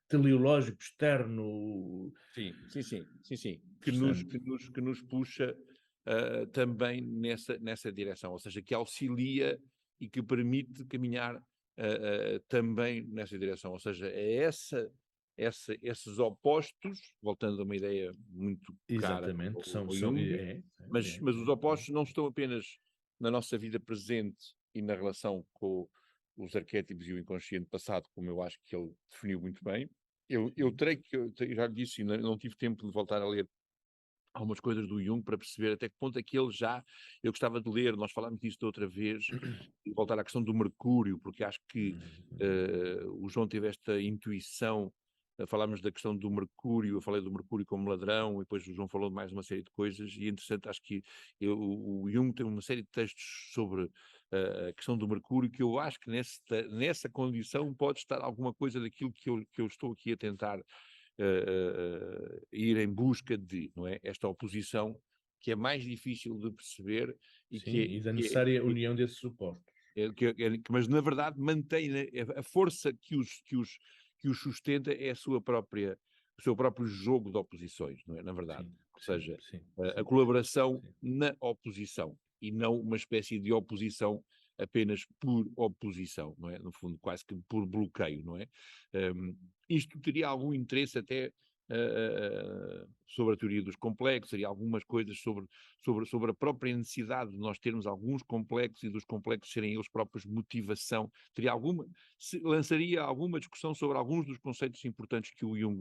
S1: teleológico externo,
S2: sim, sim, sim, sim, sim. Que nos,
S1: interessante.
S2: que nos, que nos puxa também nessa direção, ou seja, que auxilia e que permite caminhar também nessa direção, ou seja, esses opostos, voltando a uma ideia muito cara
S1: Exatamente,
S2: ao
S1: são
S2: Jung, mas os
S1: é.
S2: opostos não estão apenas na nossa vida presente e na relação com os arquétipos e o inconsciente passado, como eu acho que ele definiu muito bem. Eu
S1: Sim.
S2: terei que, eu já lhe disse, e não tive tempo de voltar a ler algumas coisas do Jung para perceber até que ponto é que ele já, eu gostava de ler, nós falámos disso de outra vez, e voltar à questão do Mercúrio, porque acho que o João teve esta intuição, falámos da questão do Mercúrio, eu falei do Mercúrio como ladrão, e depois o João falou de mais uma série de coisas, e é interessante, acho que o Jung tem uma série de textos sobre a questão do Mercúrio, que eu acho que nessa condição pode estar alguma coisa daquilo que eu estou aqui a tentar ir em busca de, não é? Esta oposição que é mais difícil de perceber e
S1: Sim, e da necessária união desses supostos.
S2: mas na verdade mantém a força que os sustenta é a sua própria, o seu próprio jogo de oposições, não é? Na verdade.
S1: Sim,
S2: Ou
S1: sim,
S2: seja,
S1: sim,
S2: a
S1: sim,
S2: colaboração
S1: sim.
S2: na oposição e não uma espécie de oposição apenas por oposição, não é? No fundo, quase que por bloqueio, não é? Isto teria algum interesse até sobre a teoria dos complexos, seria algumas coisas sobre a própria necessidade de nós termos alguns complexos e dos complexos serem eles próprios motivação. Lançaria alguma discussão sobre alguns dos conceitos importantes que o Jung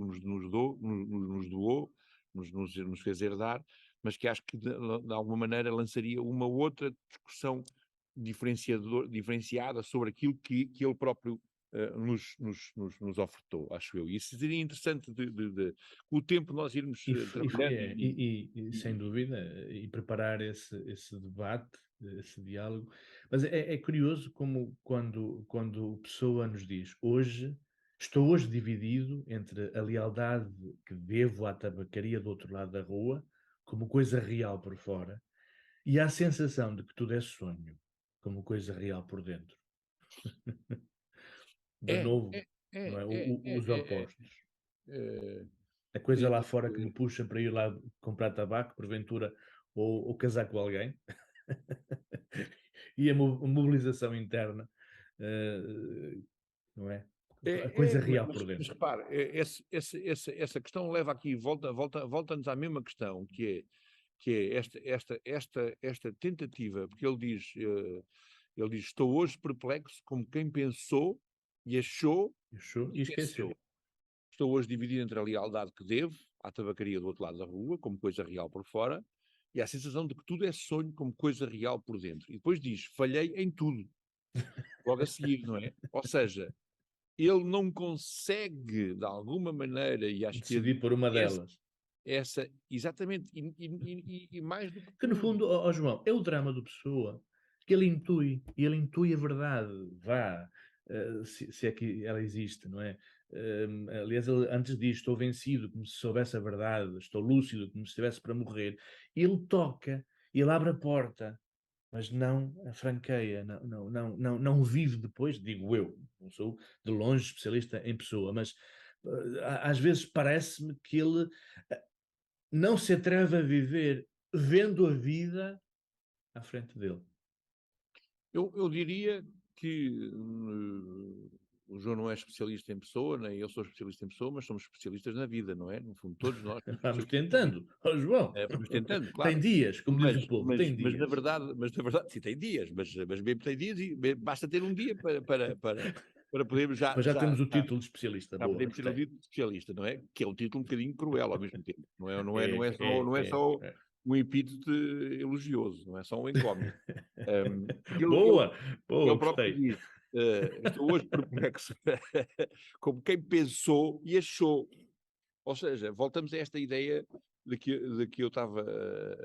S2: nos fez herdar, mas que acho que de alguma maneira lançaria uma outra discussão diferenciada sobre aquilo que ele próprio nos ofertou, acho eu. E isso seria interessante com o tempo nós irmos trabalhando
S1: Sem
S2: e-
S1: dúvida, e preparar esse debate, esse diálogo. Mas é curioso como quando Pessoa nos diz hoje, estou hoje dividido entre a lealdade que devo à tabacaria do outro lado da rua, como coisa real por fora, e a sensação de que tudo é sonho, como coisa real por dentro. De
S2: é,
S1: novo,
S2: é,
S1: não
S2: é,
S1: é?
S2: é,
S1: Os
S2: é, é,
S1: opostos.
S2: é,
S1: A coisa lá
S2: é,
S1: fora que me puxa para ir lá comprar tabaco, porventura, ou casar com alguém, e a mobilização interna, não é? A coisa real por
S2: mas
S1: dentro.
S2: repare, essa questão leva aqui, volta-nos à mesma questão, que é esta tentativa, porque ele diz, estou hoje perplexo como quem pensou e achou
S1: Achou
S2: e
S1: e esqueceu.
S2: esqueceu. Estou hoje dividido entre a lealdade que devo à tabacaria do outro lado da rua, como coisa real por fora, e a sensação de que tudo é sonho como coisa real por dentro. E depois diz, falhei em tudo, logo a seguir, não é? Ou seja, ele não consegue, de alguma maneira, e acho que
S1: Decidi por uma
S2: essa,
S1: delas.
S2: exatamente, e mais do que
S1: Que no
S2: tudo,
S1: fundo, ó João, é o drama do Pessoa, que ele intui a verdade, vá, se é que ela existe, não é? Aliás, ele antes diz, estou vencido, como se soubesse a verdade, estou lúcido, como se estivesse para morrer. Ele toca, ele abre a porta, mas não a franqueia, não vive depois, digo eu, não sou de longe especialista em Pessoa, mas às vezes parece-me que ele não se atreve a viver vendo a vida à frente dele.
S2: eu diria que o João não é especialista em pessoa, nem eu sou especialista em pessoa, mas somos especialistas na vida, não é? No fundo, todos nós somos
S1: Vamos
S2: especialistas na vida.
S1: tentando, ó João.
S2: Vamos tentando,
S1: Tem
S2: claro.
S1: dias, como diz o povo, tem dias.
S2: Mas na verdade, sim, tem dias, mas mesmo tem dias e basta ter um dia para podermos
S1: Mas já temos o título de especialista,
S2: já
S1: boa,
S2: podemos ter um
S1: gostei.
S2: título de especialista, não é? Que é um título um bocadinho cruel ao mesmo tempo. Não é
S1: É,
S2: só
S1: é.
S2: um epíteto elogioso, não é só um encómio. Porque
S1: Boa,
S2: ele
S1: boa,
S2: próprio
S1: gostei.
S2: diz, estou hoje perplexo, como quem pensou e achou. Ou seja, voltamos a esta ideia de que eu estava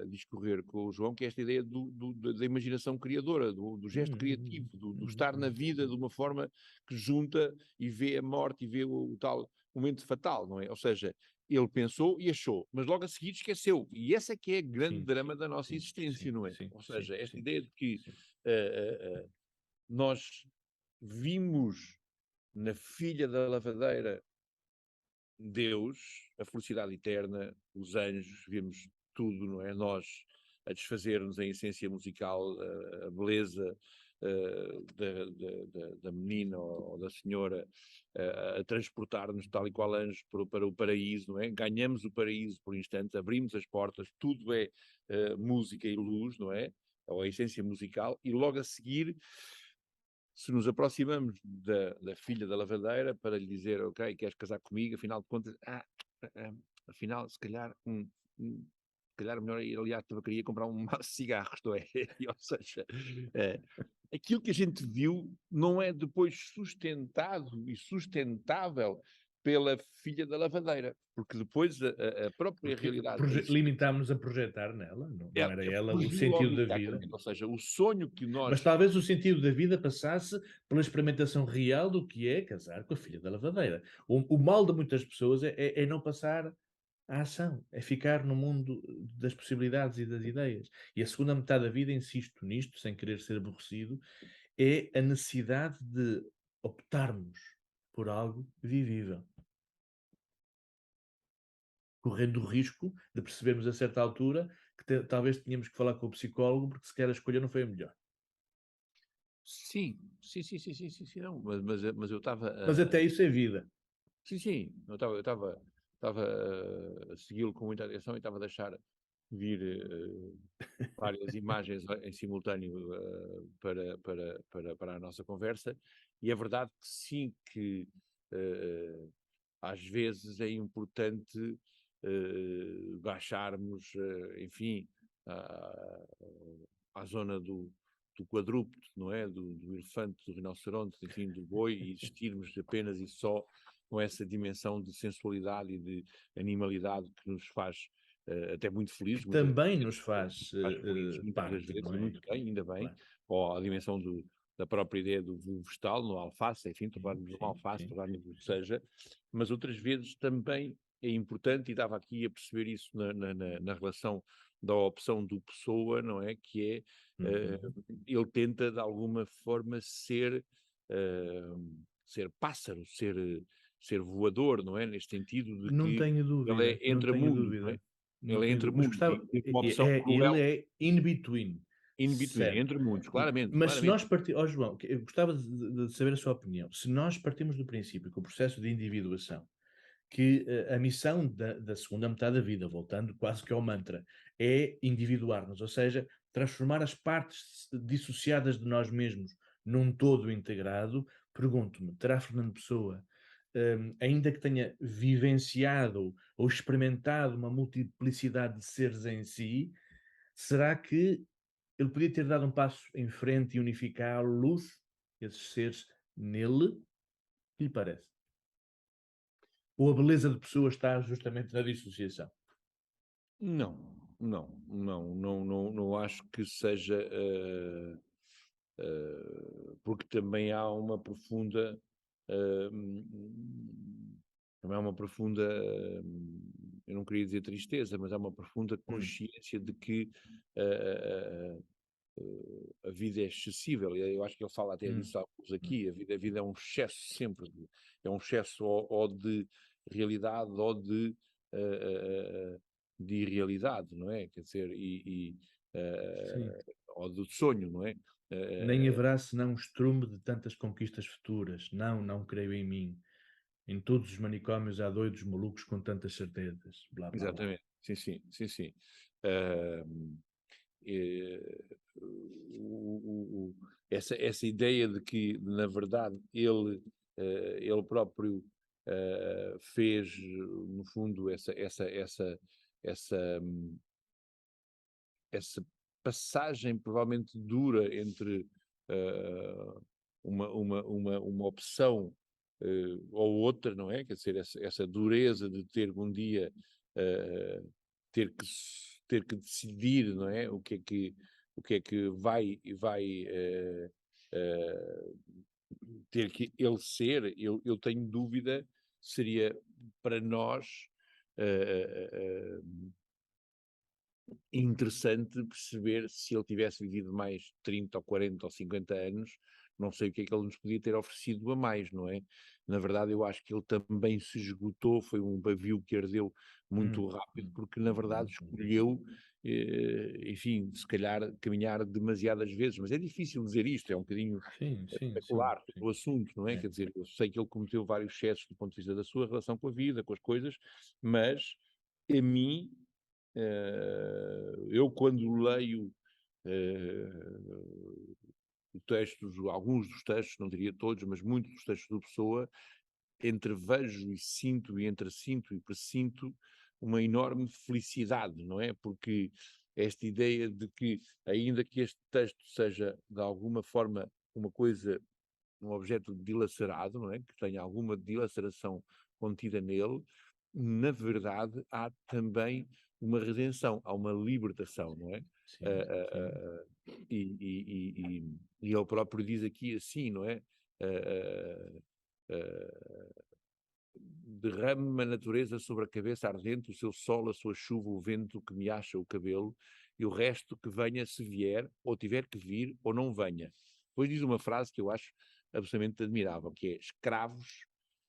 S2: a discorrer com o João, que é esta ideia da imaginação criadora, do gesto criativo, do estar na vida de uma forma que junta e vê a morte e vê o tal momento fatal, não é? Ou seja, ele pensou e achou, mas logo a seguir esqueceu. E esse é que é o grande
S1: Sim,
S2: drama da nossa
S1: sim,
S2: existência,
S1: sim,
S2: não é?
S1: sim,
S2: Ou
S1: sim,
S2: seja, esta
S1: sim,
S2: ideia de que
S1: sim.
S2: nós vimos na filha da lavadeira Deus, a felicidade eterna, os anjos, vemos tudo, não é? Nós a desfazer-nos em essência musical, a beleza, da menina ou da senhora a transportar-nos tal e qual anjos para o paraíso, não é? Ganhamos o paraíso por instantes, abrimos as portas, tudo é música e luz, não é? Ou a essência musical, e logo a seguir, se nos aproximamos da filha da lavadeira para lhe dizer, ok, queres casar comigo, afinal de contas, afinal, se calhar, se calhar melhor ir ali à tabacaria comprar um maço de cigarros, não é? Ou seja, aquilo que a gente viu não é depois sustentado e sustentável pela filha da lavadeira, porque depois a própria
S1: Porque
S2: realidade em si,
S1: limitámos a projetar nela, não era ela o
S2: fugiu
S1: sentido
S2: logo
S1: da vida.
S2: imediatamente, ou seja, o sonho que
S1: Mas
S2: nós...
S1: talvez o sentido da vida passasse pela experimentação real do que é casar com a filha da lavadeira. O mal de muitas pessoas é não passar à ação, é ficar no mundo das possibilidades e das ideias. E a segunda metade da vida, insisto nisto, sem querer ser aborrecido, é a necessidade de optarmos por algo vivível, correndo o risco de percebermos a certa altura que talvez tínhamos que falar com o psicólogo porque sequer a escolha não foi a melhor.
S2: Sim, sim, não, mas eu estava
S1: Mas até isso é vida.
S2: sim, eu estava a segui-lo com muita atenção e estava a deixar vir várias imagens em simultâneo para a nossa conversa, e é verdade que sim, que às vezes é importante baixarmos, enfim, à, à zona do quadrúpede, não é? Do elefante, do rinoceronte, enfim, do boi, e existirmos apenas e só com essa dimensão de sensualidade e de animalidade que nos faz até muito felizes,
S1: Que
S2: muitas
S1: também
S2: vezes,
S1: nos faz
S2: faz felizes muitas das
S1: parte,
S2: vezes,
S1: não
S2: e
S1: é?
S2: muito bem, ainda bem,
S1: Claro.
S2: ou a dimensão da própria ideia do vegetal, no alface, enfim,
S1: Sim,
S2: tornar-nos um
S1: sim,
S2: alface,
S1: sim,
S2: tornar-nos o que
S1: sim.
S2: seja, mas outras vezes também é importante, e estava aqui a perceber isso na relação da opção do Pessoa, não é? Que é,
S1: Uhum.
S2: ele tenta de alguma forma ser pássaro, ser voador, não é? Neste sentido de
S1: Não
S2: que
S1: tenho
S2: ele
S1: dúvida,
S2: é
S1: não
S2: entre
S1: tenho
S2: mundos, não é?
S1: dúvida. Não
S2: Ele é
S1: tenho
S2: entre
S1: dúvida. Mas
S2: mundos e
S1: gostava,
S2: tem uma opção
S1: ele
S2: cruel,
S1: é in between,
S2: in between,
S1: certo.
S2: entre mundos, claramente,
S1: Mas se
S2: claramente.
S1: nós partirmos, oh, João, eu gostava de saber a sua opinião. Se nós partimos do princípio que o processo de individuação, que a missão da segunda metade da vida, voltando quase que ao mantra, é individuar-nos, ou seja, transformar as partes dissociadas de nós mesmos num todo integrado, pergunto-me, terá Fernando Pessoa, ainda que tenha vivenciado ou experimentado uma multiplicidade de seres em si, será que ele podia ter dado um passo em frente e unificá-los, esses seres, nele? O que lhe parece? Ou a beleza de pessoa está justamente na dissociação?
S2: Não, não acho que seja, porque também há uma profunda, também há uma profunda, eu não queria dizer tristeza, mas há uma profunda
S1: Hum,
S2: consciência de que a, a vida é excessível, e eu acho que ele fala até
S1: hum,
S2: disso alguns
S1: hum.
S2: aqui, a vida é um excesso sempre, é um excesso ou de realidade ou de irrealidade, não é? Quer dizer,
S1: Sim.
S2: ou do sonho, não é?
S1: Nem
S2: Eh,
S1: haverá senão um estrume de tantas conquistas futuras. Não, não creio em mim. Em todos os manicômios há doidos malucos com tantas certezas. Blá, blá, blá.
S2: Exatamente, sim. Ahm, eh, essa ideia de que, na verdade, ele próprio fez, no fundo, essa, hum, essa passagem provavelmente dura entre ah, uma opção ou outra, não é? Quer dizer, essa dureza de ter um dia ah, ter que decidir, não é? O que é que vai ah, ter que ele ser, eu tenho dúvida, seria para nós uh, interessante perceber se ele tivesse vivido mais 30 ou 40 ou 50 anos, não sei o que é que ele nos podia ter oferecido a mais, não é? Na verdade, eu acho que ele também se esgotou, foi um pavio que ardeu
S1: Hum,
S2: muito rápido,
S1: hum,
S2: porque na verdade
S1: hum.
S2: escolheu enfim, se calhar caminhar demasiadas vezes, mas é difícil dizer isto, é um bocadinho
S1: Sim, sim, sim,
S2: especular
S1: sim.
S2: o assunto, não é?
S1: É.
S2: Quer dizer, eu sei que ele cometeu vários excessos do ponto de vista da sua relação com a vida, com as coisas, mas a mim, eu quando leio textos, alguns dos textos, não diria todos, mas muitos dos textos do Pessoa, entrevejo e entre sinto e presinto uma enorme felicidade, não é? Porque esta ideia de que, ainda que este texto seja de alguma forma uma coisa, um objeto dilacerado, não é? Que tenha alguma dilaceração contida nele, na verdade há também uma redenção, há uma libertação, não é? Ah,
S1: Sim,
S2: ah,
S1: sim.
S2: ah, ah, e ele próprio diz aqui assim, não é? Ah, derrame-me a natureza sobre a cabeça ardente, o seu sol, a sua chuva, o vento que me acha o cabelo, e o resto que venha se vier, ou tiver que vir, ou não venha. Depois diz uma frase que eu acho absolutamente admirável, que é escravos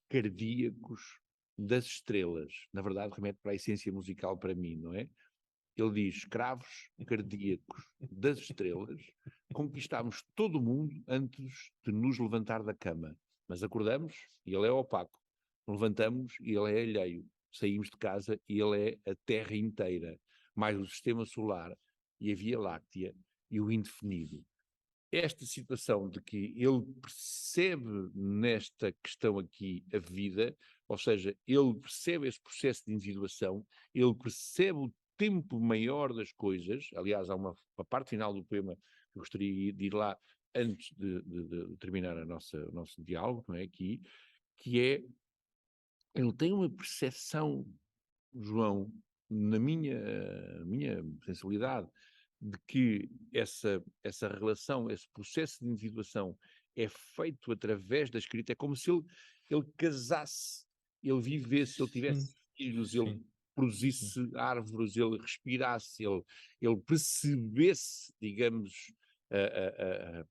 S2: cardíacos das estrelas. Na verdade, remete para a essência musical para mim, não é? Ele diz, escravos cardíacos das estrelas, conquistámos todo o mundo antes de nos levantar da cama. Mas acordamos e ele é opaco. Levantamos e ele é alheio. Saímos de casa e ele é a Terra inteira, mais o Sistema Solar e a Via Láctea e o indefinido. Esta situação de que ele percebe nesta questão aqui a vida, ou seja, ele percebe esse processo de individuação, ele percebe o tempo maior das coisas. Aliás, há uma parte final do poema que eu gostaria de ir lá antes de terminar o nosso diálogo, não é, aqui, que é, ele tem uma percepção, João, na minha sensibilidade, de que essa relação, esse processo de individuação é feito através da escrita, é como se ele casasse, ele vivesse, ele
S1: Sim,
S2: tivesse filhos, ele
S1: sim, sim.
S2: produzisse árvores, ele respirasse, ele percebesse, digamos, a,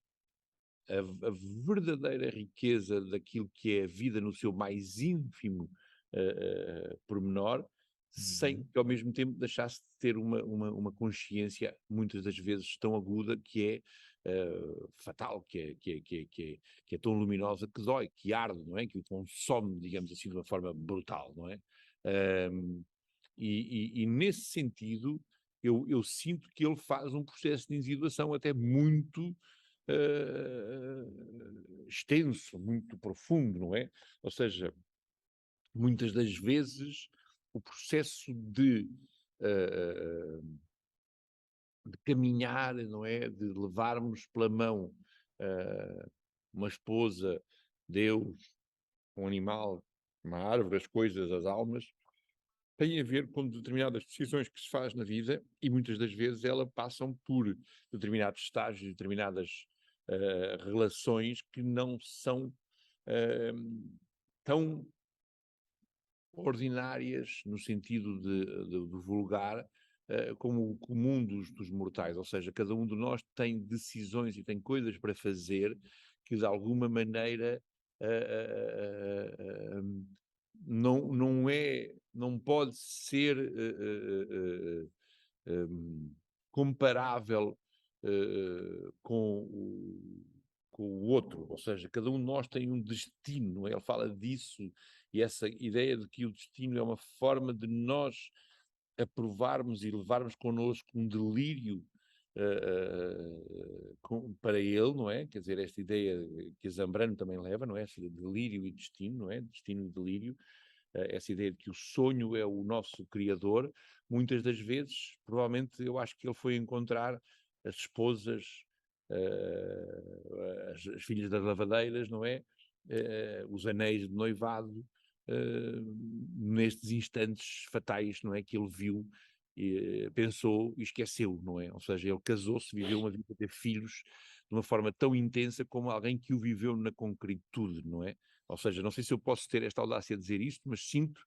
S2: a, a verdadeira riqueza daquilo que é a vida no seu mais ínfimo pormenor, sem
S1: Uhum.
S2: que ao mesmo tempo deixasse de ter uma consciência, muitas das vezes tão aguda, que é fatal, que é tão luminosa que dói, que arde, não é? Que o consome, digamos assim, de uma forma brutal, não é? Um, e nesse sentido, eu sinto que ele faz um processo de individuação até muito extenso, muito profundo, não é? Ou seja, muitas das vezes o processo de caminhar, não é? De levarmos pela mão uma esposa, Deus, um animal, uma árvore, as coisas, as almas, tem a ver com determinadas decisões que se faz na vida e muitas das vezes elas passam por determinados estágios, determinadas relações que não são tão ordinárias no sentido de vulgar como o comum dos mortais, ou seja, cada um de nós tem decisões e tem coisas para fazer que de alguma maneira não pode ser comparável com o outro, ou seja, cada um de nós tem um destino, ele fala disso, e essa ideia de que o destino é uma forma de nós aprovarmos e levarmos connosco um delírio para ele, não é? Quer dizer, esta ideia que a Zambrano também leva, não é? Essa de delírio e destino, não é? Destino e delírio, essa ideia de que o sonho é o nosso criador, muitas das vezes, provavelmente, eu acho que ele foi encontrar as esposas, as filhas das lavadeiras, não é? Os anéis de noivado, nestes instantes fatais, não é? Que ele viu, pensou e esqueceu, não é? Ou seja, ele casou-se, viveu uma vida, ter filhos de uma forma tão intensa como alguém que o viveu na concretude, não é? Ou seja, não sei se eu posso ter esta audácia de dizer isto, mas sinto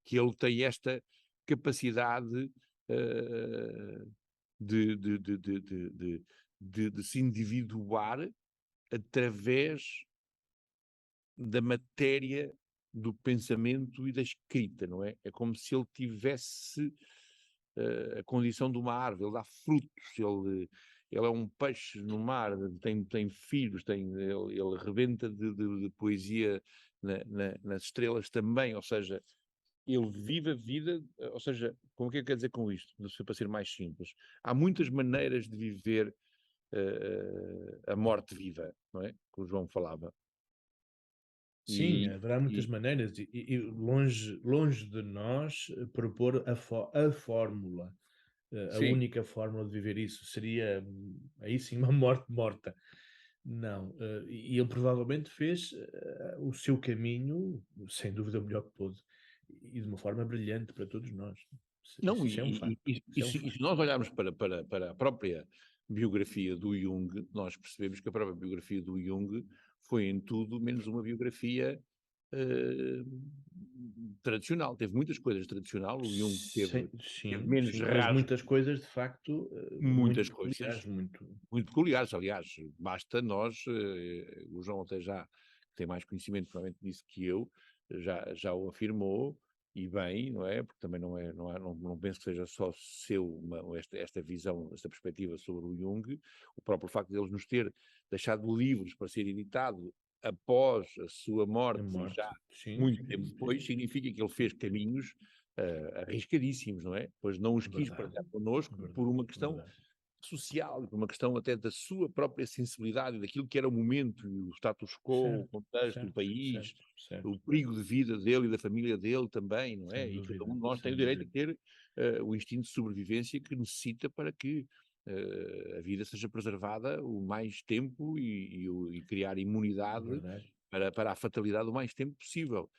S2: que ele tem esta capacidade de se individuar através da matéria do pensamento e da escrita, não é? É como se ele tivesse a condição de uma árvore, ele dá frutos, ele é um peixe no mar, tem filhos, ele rebenta de poesia nas estrelas também, ou seja, ele vive a vida, ou seja, como é que quer dizer com isto? Para ser mais simples, há muitas maneiras de viver a morte viva, não é? Que o João falava.
S1: Sim,
S2: E,
S1: haverá muitas
S2: e
S1: maneiras e longe de nós propor a fórmula, a
S2: sim,
S1: única fórmula de viver isso seria, aí sim, uma morte morta. Não, e ele provavelmente fez, o seu caminho, sem dúvida o melhor que pôde, e de uma forma brilhante para todos nós.
S2: não,
S1: Isso é um facto, isso é um
S2: e se
S1: facto.
S2: nós olharmos para a própria biografia do Jung, nós percebemos que a própria biografia do Jung foi em tudo menos uma biografia eh, tradicional. Teve muitas coisas tradicional, o Jung teve
S1: Sim,
S2: menos
S1: sim, mas
S2: rasgos,
S1: muitas coisas de facto, muito
S2: muitas coisas
S1: peculiares, muito
S2: muito peculiares. Aliás, basta nós, o João até já tem mais conhecimento provavelmente disso que eu, já o afirmou, e bem, não é? Porque também não penso que seja só seu esta visão, esta perspectiva sobre o Jung. O próprio facto de eles nos ter deixado livros para ser editado após a sua
S1: a
S2: morte e já
S1: morte. Sim,
S2: muito
S1: sim,
S2: tempo
S1: sim,
S2: depois, significa que ele fez caminhos arriscadíssimos, não é? Pois não os quis
S1: verdade,
S2: partilhar connosco por
S1: verdade,
S2: uma questão
S1: verdade.
S2: social, por uma questão até da sua própria sensibilidade, daquilo que era o momento, e o status quo, o
S1: Certo,
S2: contexto, o
S1: certo,
S2: país,
S1: certo, certo,
S2: o perigo de vida dele e da família dele também, não é?
S1: sem
S2: E cada
S1: dúvida,
S2: um de nós tem o
S1: sem
S2: direito a
S1: dúvida,
S2: ter o instinto de sobrevivência que necessita para que a vida seja preservada o mais tempo e criar imunidade
S1: verdade.
S2: para a fatalidade o mais tempo possível.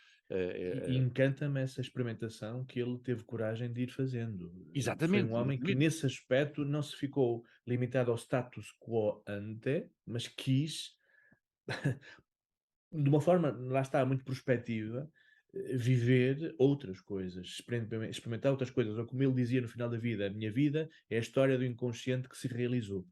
S1: E encanta-me essa experimentação que ele teve coragem de ir fazendo. Foi um
S2: Exatamente,
S1: homem que,
S2: exatamente.
S1: nesse aspecto, não se ficou limitado ao status quo ante, mas quis, de uma forma, lá está, muito prospectiva, viver outras coisas, experimentar outras coisas, ou como ele dizia no final da vida, a minha vida é a história do inconsciente que se realizou.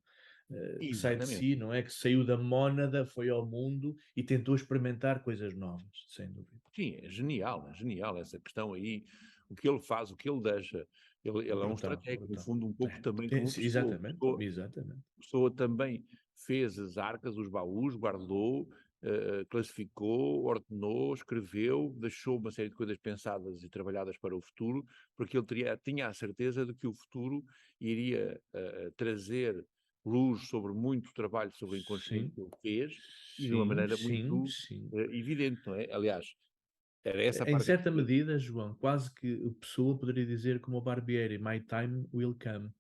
S1: Que sai de
S2: Exatamente.
S1: si, não é? Que saiu da mónada, foi ao mundo e tentou experimentar coisas novas, sem dúvida.
S2: Sim, é genial essa questão aí, o que ele faz, o que ele deixa. Ele é um
S1: Brutal,
S2: estratega, no
S1: brutal.
S2: fundo, um pouco
S1: É,
S2: também como
S1: sim,
S2: Pessoa.
S1: exatamente, exatamente.
S2: Pessoa também fez as arcas, os baús, guardou, classificou, ordenou, escreveu, deixou uma série de coisas pensadas e trabalhadas para o futuro, porque ele tinha a certeza de que o futuro iria trazer luz sobre muito trabalho sobre o inconsciente
S1: Sim,
S2: que ele fez, e de uma
S1: sim,
S2: maneira
S1: sim,
S2: muito
S1: sim.
S2: evidente, não é? Aliás, era essa a
S1: Em
S2: parte
S1: certa medida, João, quase que a pessoa poderia dizer como o Barbieri, my time will come.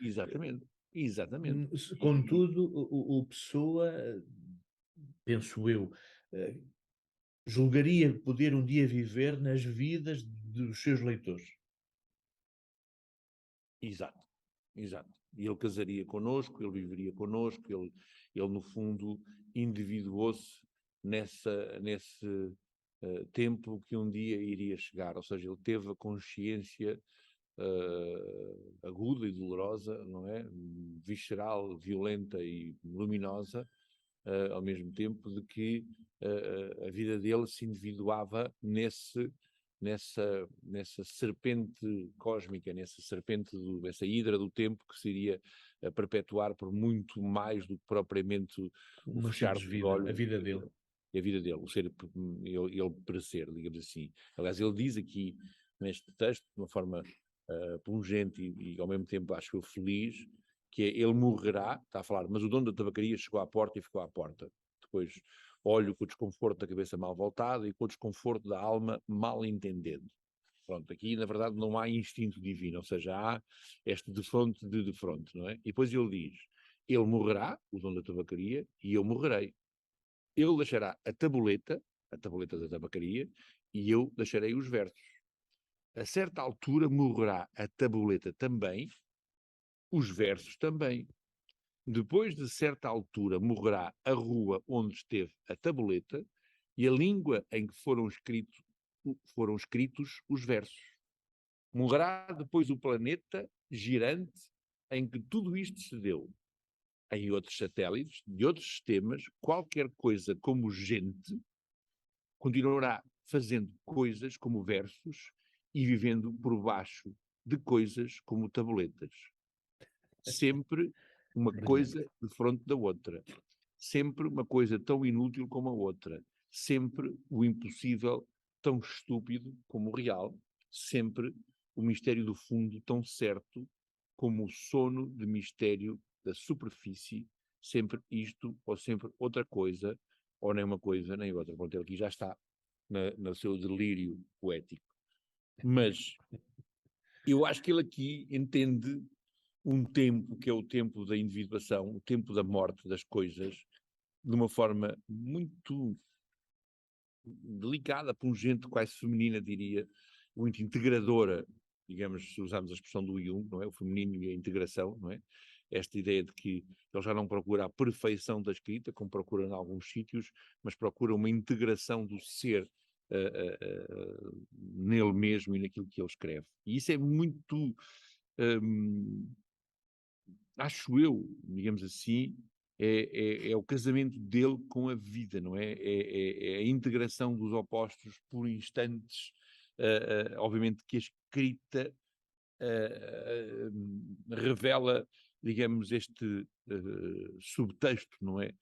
S2: exatamente, exatamente. E,
S1: Contudo, o Pessoa, penso eu, eh, julgaria poder um dia viver nas vidas dos seus leitores.
S2: exato, exato. E ele casaria connosco, ele viveria connosco, ele no fundo individuou-se nesse tempo que um dia iria chegar, ou seja, ele teve a consciência aguda e dolorosa, não é? Visceral, violenta e luminosa, ao mesmo tempo, de que a vida dele se individuava nessa serpente cósmica, nessa serpente, essa hidra do tempo que se iria perpetuar por muito mais do que propriamente o
S1: Uma
S2: fechar
S1: simples
S2: dos
S1: vida, a
S2: olhos
S1: vida dele.
S2: e a vida dele, ele perecer, digamos assim. Aliás, ele diz aqui neste texto, de uma forma pungente e ao mesmo tempo acho eu feliz, que é ele morrerá, está a falar, mas o dono da tabacaria chegou à porta e ficou à porta. Depois olho com o desconforto da cabeça mal voltada e com o desconforto da alma mal entendendo. Pronto, aqui na verdade não há instinto divino, ou seja, há este defronte de defronte, não é? E depois ele diz, ele morrerá, o dono da tabacaria, e eu morrerei. Ele deixará a tabuleta da tabacaria, e eu deixarei os versos. A certa altura morrerá a tabuleta também, os versos também. Depois de certa altura morrerá a rua onde esteve a tabuleta e a língua em que foram escritos os versos. Morrerá depois o planeta girante em que tudo isto se deu. Em outros satélites, de outros sistemas, qualquer coisa como gente continuará fazendo coisas como versos e vivendo por baixo de coisas como tabuletas. Sempre uma
S1: Brilhante.
S2: coisa de fronte da outra. Sempre uma coisa tão inútil como a outra. Sempre o impossível tão estúpido como o real. Sempre o mistério do fundo tão certo como o sono de mistério da superfície. Sempre isto ou sempre outra coisa, ou nem uma coisa nem outra. Pronto, ele aqui já está no seu delírio poético. Mas eu acho que ele aqui entende um tempo que é o tempo da individuação, o tempo da morte das coisas, de uma forma muito delicada, pungente, quase feminina, diria, muito integradora, digamos, se usarmos a expressão do Jung, não é? O feminino e a integração, não é? Esta ideia de que ele já não procura a perfeição da escrita, como procura em alguns sítios, mas procura uma integração do ser nele mesmo e naquilo que ele escreve. E isso é muito, acho eu, digamos assim, é o casamento dele com a vida, não é? É a integração dos opostos por instantes. Obviamente que a escrita revela, digamos, este subtexto, não é?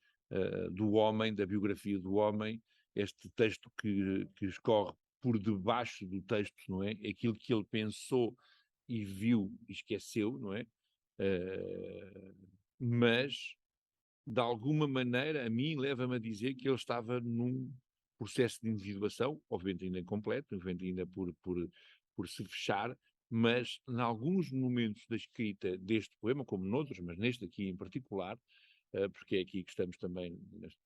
S2: Do homem, da biografia do homem, este texto que escorre por debaixo do texto, não é? Aquilo que ele pensou e viu e esqueceu, não é? Mas, de alguma maneira, a mim leva-me a dizer que ele estava num processo de individuação, obviamente ainda incompleto, obviamente ainda por se fechar, mas em alguns momentos da escrita deste poema, como noutros, mas neste aqui em particular, porque é aqui que estamos também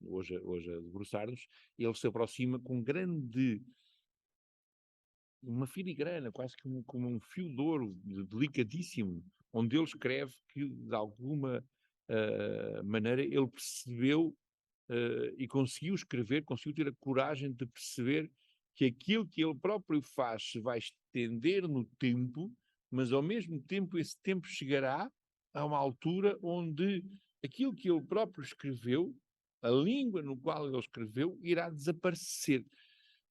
S2: hoje a debruçar-nos, ele se aproxima com uma filigrana, quase como um fio de ouro, delicadíssimo, onde ele escreve que, de alguma maneira, ele percebeu e conseguiu escrever, conseguiu ter a coragem de perceber que aquilo que ele próprio faz se vai estender no tempo, mas ao mesmo tempo esse tempo chegará a uma altura onde aquilo que ele próprio escreveu, a língua no qual ele escreveu, irá desaparecer.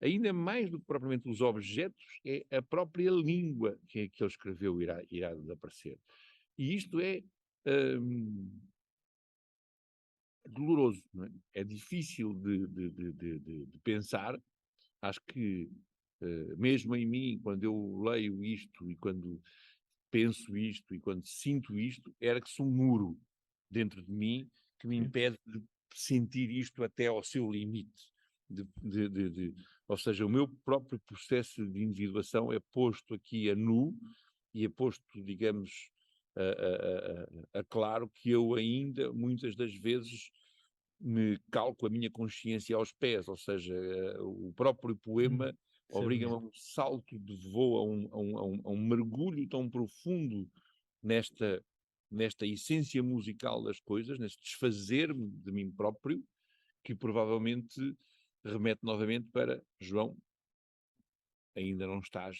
S2: Ainda mais do que propriamente os objetos, é a própria língua que ele escreveu irá desaparecer. E isto é doloroso, não é? É difícil de pensar. Acho que, mesmo em mim, quando eu leio isto e quando penso isto e quando sinto isto, era que sou um muro dentro de mim que me impede de sentir isto até ao seu limite. Ou seja, o meu próprio processo de individuação é posto aqui a nu e é posto, digamos, a claro que eu ainda, muitas das vezes, me calco a minha consciência aos pés, ou seja, o próprio poema
S1: Isso é
S2: obriga-me a
S1: bonito.
S2: um salto de voo, a um mergulho tão profundo nesta essência musical das coisas, neste desfazer-me de mim próprio, que provavelmente remete novamente para João, ainda não estás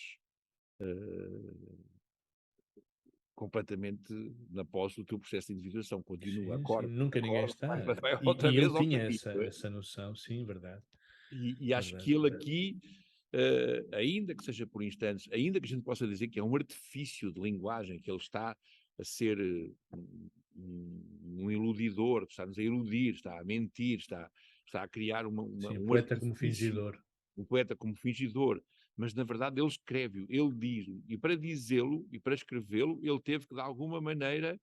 S2: completamente na posse do teu processo de individuação, continua,
S1: Sim, sim,
S2: acorda,
S1: nunca ninguém
S2: acorda,
S1: está.
S2: vai outra
S1: E ele
S2: vez ao
S1: tinha
S2: caminho,
S1: essa,
S2: não é?
S1: essa noção, sim, verdade,
S2: E acho
S1: verdade,
S2: que ele
S1: verdade.
S2: aqui, ainda que seja por instantes, ainda que a gente possa dizer que é um artifício de linguagem, que ele está a ser um iludidor, está-nos a iludir, está a mentir, está a criar
S1: Sim,
S2: um
S1: poeta como
S2: artifício,
S1: fingidor.
S2: um poeta como fingidor, mas na verdade ele escreve-o, ele diz-o, e para dizê-lo e para escrevê-lo, ele teve que de alguma maneira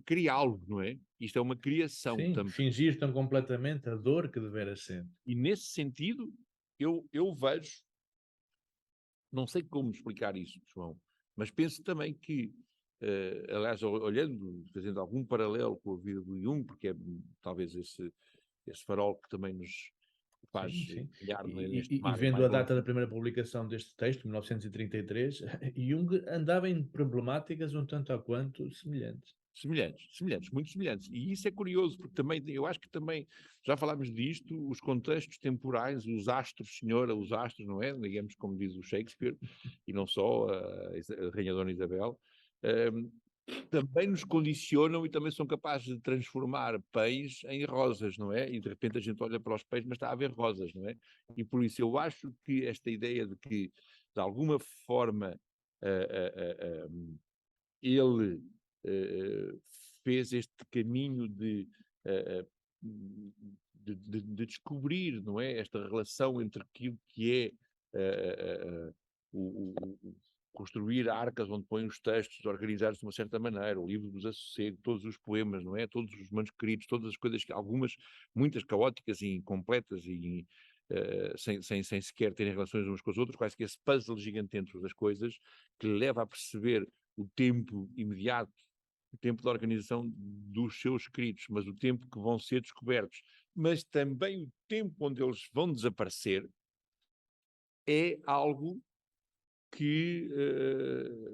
S2: criá-lo, não é? Isto é uma criação
S1: Sim,
S2: também.
S1: fingir tão completamente a dor que devera ser.
S2: E nesse sentido, eu vejo, não sei como explicar isso, João, mas penso também que, aliás, olhando, fazendo algum paralelo com a vida do Jung, porque é talvez esse farol que também nos faz
S1: Sim, sim.
S2: olhar
S1: E,
S2: neste
S1: e
S2: mar
S1: vendo a
S2: mais
S1: data da
S2: longe.
S1: primeira publicação deste texto, 1933, Jung andava em problemáticas um tanto a quanto semelhantes.
S2: Semelhantes, muito semelhantes. E isso é curioso, porque também, eu acho que também, já falámos disto, os contextos temporais, os astros, senhora, os astros, não é? Digamos como diz o Shakespeare, e não só, a Rainha Dona Isabel, também nos condicionam e também são capazes de transformar pães em rosas, não é? E de repente a gente olha para os pães, mas está a ver rosas, não é? E por isso eu acho que esta ideia de que, de alguma forma, ele eh, fez este caminho eh, eh, de descobrir, não é? Esta relação entre aquilo que é eh, eh, eh, o construir arcas onde põe os textos organizados de uma certa maneira, o livro dos Assossegos, todos os poemas, não é? Todos os manuscritos, todas as coisas, algumas, muitas caóticas e incompletas e sem sequer terem relações umas com as outras, quase que esse puzzle gigante dentro das coisas que lhe leva a perceber o tempo imediato, o tempo da organização dos seus escritos, mas o tempo que vão ser descobertos, mas também o tempo onde eles vão desaparecer, é algo que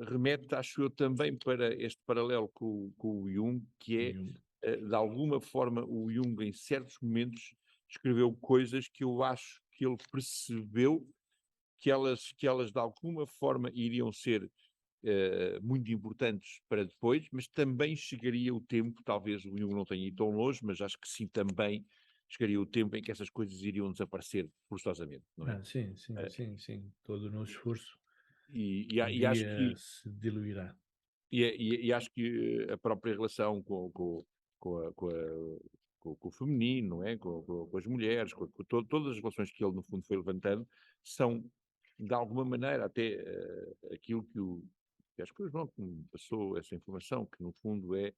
S2: remete, acho eu, também para este paralelo com o Jung, que é,
S1: Jung.
S2: de alguma forma, o Jung, em certos momentos, escreveu coisas que eu acho que ele percebeu que elas de alguma forma iriam ser muito importantes para depois, mas também chegaria o tempo, talvez o Jung não tenha ido tão longe, mas acho que sim também chegaria o tempo em que essas coisas iriam desaparecer forçosamente, não é?
S1: Sim, sim, sim, sim. Todo o nosso esforço
S2: E
S1: um
S2: acho que
S1: dia se diluirá.
S2: e acho que a própria relação com, a- com, a- com o feminino, não é? Com as mulheres, com todas as relações que ele, no fundo, foi levantando, são, de alguma maneira, até aquilo que acho que o João que me passou essa informação, que no fundo é,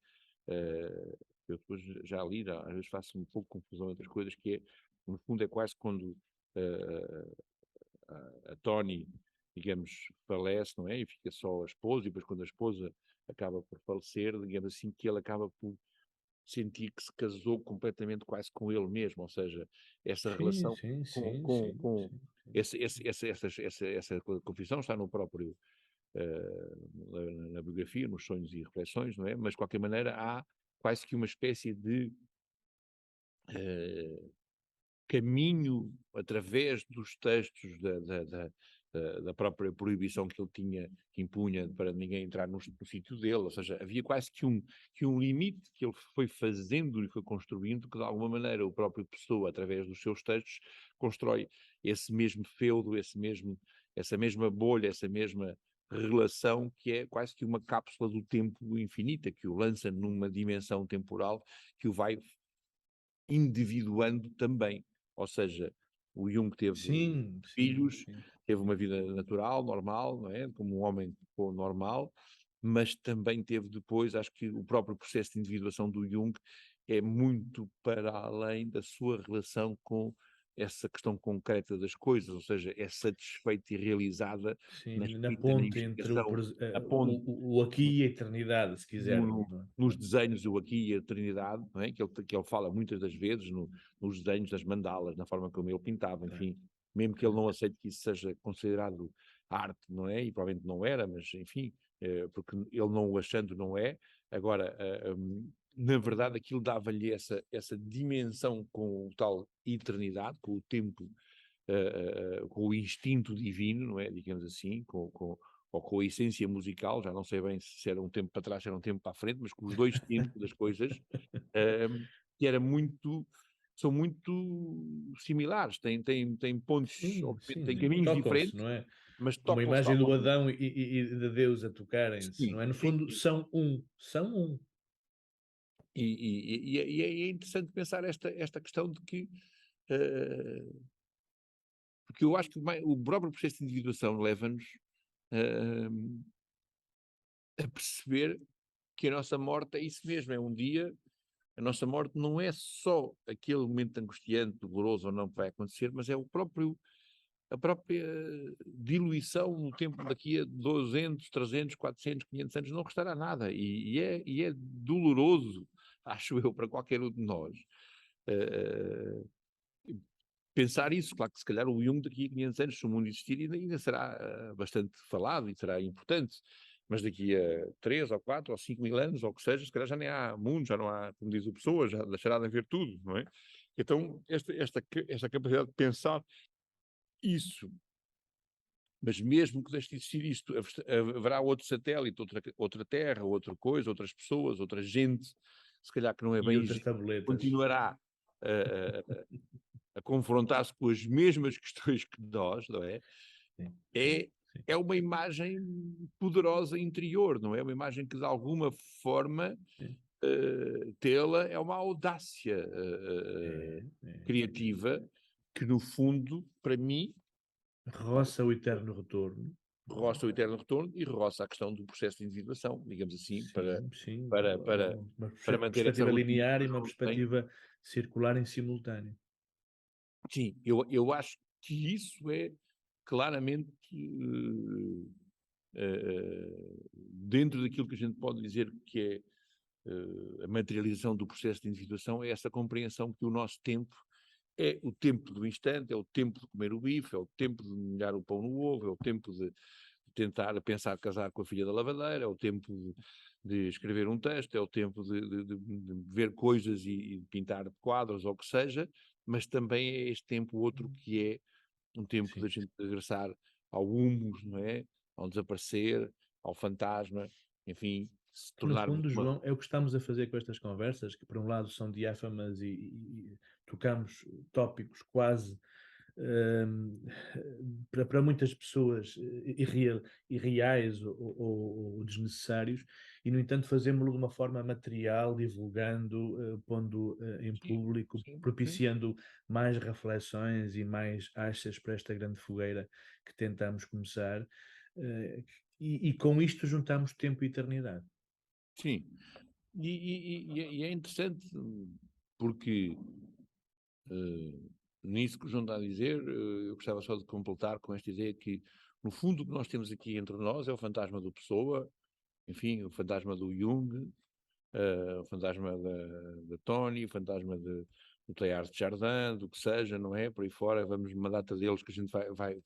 S2: eu depois já li, às vezes faço um pouco confusão entre as coisas, que é, no fundo, é quase quando eh, a Tony, digamos, falece, não é? E fica só a esposa, e depois quando a esposa acaba por falecer, digamos assim, que ele acaba por sentir que se casou completamente quase com ele mesmo, ou seja, essa
S1: Sim,
S2: relação
S1: sim,
S2: com,
S1: sim,
S2: com,
S1: sim,
S2: com
S1: sim, sim.
S2: essa confissão está no próprio, na biografia, nos sonhos e reflexões, não é? Mas de qualquer maneira há quase que uma espécie de eh, caminho através dos textos da própria proibição que ele tinha, que impunha para ninguém entrar no sítio dele, ou seja, havia quase que um limite que ele foi fazendo e foi construindo, que de alguma maneira o próprio Pessoa, através dos seus textos, constrói esse mesmo feudo, essa mesma bolha, essa mesma relação que é quase que uma cápsula do tempo infinita, que o lança numa dimensão temporal que o vai individuando também. Ou seja, o Jung teve
S1: Sim, sim,
S2: filhos,
S1: sim.
S2: teve uma vida natural, normal, não é? Como um homem normal, mas também teve depois, acho que o próprio processo de individuação do Jung é muito para além da sua relação com essa questão concreta das coisas, ou seja, é satisfeita e realizada na
S1: Sim, na
S2: escrita, na
S1: ponte entre
S2: investigação,
S1: eh,
S2: na ponte,
S1: o aqui e a eternidade, se quisermos, não é?
S2: nos desenhos, o aqui e a Trinidade, não é? Que ele fala muitas das vezes nos desenhos das mandalas, na forma como ele pintava,
S1: Tá,
S2: enfim, mesmo que ele não aceite que isso seja considerado arte, não é? E provavelmente não era, mas enfim, porque ele não o achando não é. Agora, na verdade, aquilo dava-lhe essa dimensão com o tal eternidade, com o tempo, com o instinto divino, não é? Digamos assim, ou com a essência musical, já não sei bem se era um tempo para trás, se era um tempo para a frente, mas com os dois tempos das coisas, que era muito, são muito similares, têm pontos,
S1: Sim,
S2: obviamente, têm
S1: sim,
S2: caminhos
S1: tocam-se,
S2: diferentes,
S1: não é?
S2: mas
S1: Uma
S2: tocam-se de
S1: imagem do
S2: alguma maneira.
S1: Adão e de Deus a tocarem-se,
S2: Sim,
S1: não é? No
S2: sim,
S1: fundo,
S2: sim.
S1: são um.
S2: E é interessante pensar esta questão de que, eh, porque eu acho que o próprio processo de individuação leva-nos eh, a perceber que a nossa morte é isso mesmo, é um dia. A nossa morte não é só aquele momento angustiante, doloroso ou não que vai acontecer, mas é a própria diluição no tempo daqui a 200, 300, 400, 500 anos, não restará nada. E é doloroso, acho eu, para qualquer um de nós, eh, pensar isso. Claro que se calhar o Jung daqui a 500 anos, se o mundo existir, ainda será bastante falado e será importante. Mas daqui a 3 ou 4 ou 5 mil anos, ou o que seja, se calhar já nem há mundo, já não há, como diz o Pessoa, já deixará de haver tudo, não é? Então, esta capacidade de pensar isso Mas mesmo que deixe de existir isto, haverá outro satélite, outra terra, outra coisa, outras pessoas, outra gente, se calhar que não é
S1: E
S2: bem
S1: outras
S2: Egito,
S1: tabletas.
S2: continuará a confrontar-se com as mesmas questões que nós, não é?
S1: Sim,
S2: É,
S1: sim,
S2: é uma imagem poderosa interior, não é? Uma imagem que de alguma forma
S1: sim.
S2: tê-la é uma audácia
S1: É, é.
S2: criativa que, no fundo, para mim,
S1: Roça o eterno retorno.
S2: roça o eterno retorno e roça a questão do processo de individuação, digamos assim,
S1: Sim, sim.
S2: para, para,
S1: Uma
S2: para manter essa
S1: perspectiva
S2: rotina
S1: linear
S2: que
S1: e
S2: o
S1: uma
S2: João tem.
S1: perspectiva circular em simultâneo.
S2: Sim, eu acho que isso é claramente dentro daquilo que a gente pode dizer que é a materialização do processo de individuação, é essa compreensão que o nosso tempo é o tempo do instante, é o tempo de comer o bife, é o tempo de molhar o pão no ovo, é o tempo de tentar pensar casar com a filha da lavadeira, é o tempo de escrever um texto, é o tempo de ver coisas e de pintar quadros ou o que seja, mas também é este tempo outro que é um tempo da
S1: Sim.
S2: gente regressar ao humus, não é? Ao desaparecer, ao fantasma, enfim, se
S1: Que no
S2: tornarmos
S1: fundo,
S2: uma.
S1: João, é o que estamos a fazer com estas conversas, que por um lado são diáfanas e tocamos tópicos quase hum, para muitas pessoas irreais ou desnecessários, e no entanto fazemos-lo de uma forma material, divulgando, pondo em
S2: Sim,
S1: público,
S2: sim, sim.
S1: propiciando mais reflexões e mais achas para esta grande fogueira que tentamos começar, eh, e com isto juntamos tempo e eternidade.
S2: Sim. E é interessante porque nisso que o João está a dizer, eu gostava só de completar com esta ideia que, no fundo, o que nós temos aqui entre nós é o fantasma do Pessoa, enfim, o fantasma do Jung, o fantasma da Tony, o fantasma do Teilhard de Chardin, do que seja, não é? Por aí fora, vamos uma data deles que a gente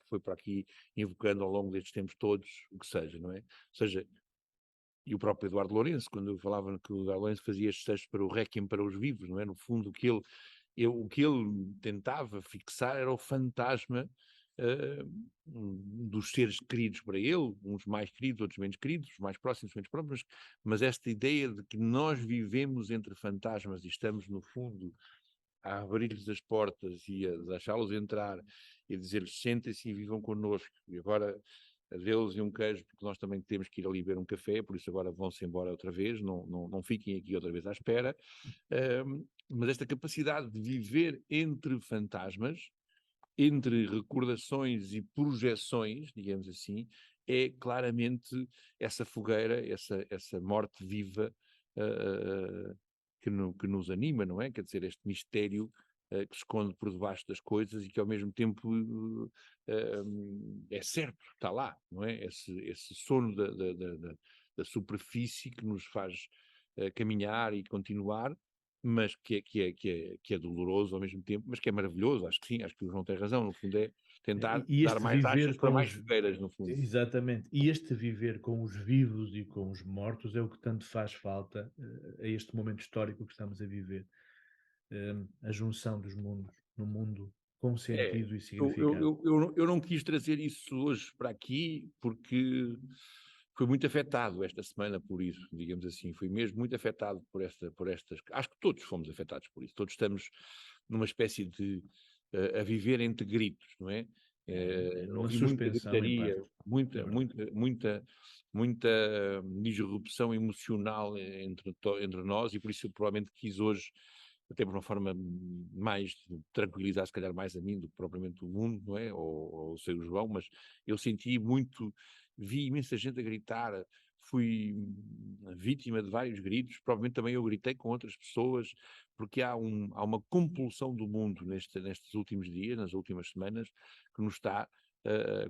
S2: foi para aqui invocando ao longo destes tempos todos, o que seja, não é? Ou seja, e o próprio Eduardo Lourenço, quando eu falava que o Eduardo Lourenço fazia estes textos para o Réquiem para os vivos, não é? No fundo, o que ele tentava fixar era o fantasma dos seres queridos para ele, uns mais queridos, outros menos queridos, os mais próximos, menos próximos, mas esta ideia de que nós vivemos entre fantasmas e estamos, no fundo, a abrir-lhes as portas e a deixá-los entrar e dizer-lhes sentem-se e vivam connosco, e agora adeus e um queijo, porque nós também temos que ir ali beber um café, por isso agora vão-se embora outra vez, não fiquem aqui outra vez à espera. Mas esta capacidade de viver entre fantasmas, entre recordações e projeções, digamos assim, é claramente essa fogueira, essa morte viva que nos anima, não é? Quer dizer, este mistério que se esconde por debaixo das coisas e que ao mesmo tempo é certo, está lá, não é? Esse sono da superfície que nos faz caminhar e continuar, mas que é doloroso ao mesmo tempo, mas que é maravilhoso, acho que sim, acho que o João tem razão, no fundo é tentar
S1: E
S2: dar
S1: este
S2: mais
S1: viver
S2: achas para
S1: com
S2: mais
S1: os.
S2: fogueiras, no fundo.
S1: Exatamente. E este viver com os vivos e com os mortos é o que tanto faz falta a este momento histórico que estamos a viver. A junção dos mundos, no mundo com
S2: É,
S1: sentido e
S2: eu,
S1: significado.
S2: eu não quis trazer isso hoje para aqui porque foi muito afetado esta semana por isso, digamos assim, fui mesmo muito afetado por estas, acho que todos fomos afetados por isso, todos estamos numa espécie de a viver entre gritos, não é?
S1: É numa
S2: Ouvi muita
S1: suspensão em
S2: gritaria,
S1: parte. É
S2: muita,
S1: verdade.
S2: muita, muita, muita disrupção emocional entre nós e por isso eu provavelmente quis hoje até por uma forma mais de tranquilizar, se calhar, mais a mim do que propriamente o mundo, não é? Ou o seu João, mas eu senti muito, vi imensa gente a gritar, fui vítima de vários gritos, provavelmente também eu gritei com outras pessoas, porque há uma compulsão do mundo nestes últimos dias, nas últimas semanas, que nos está,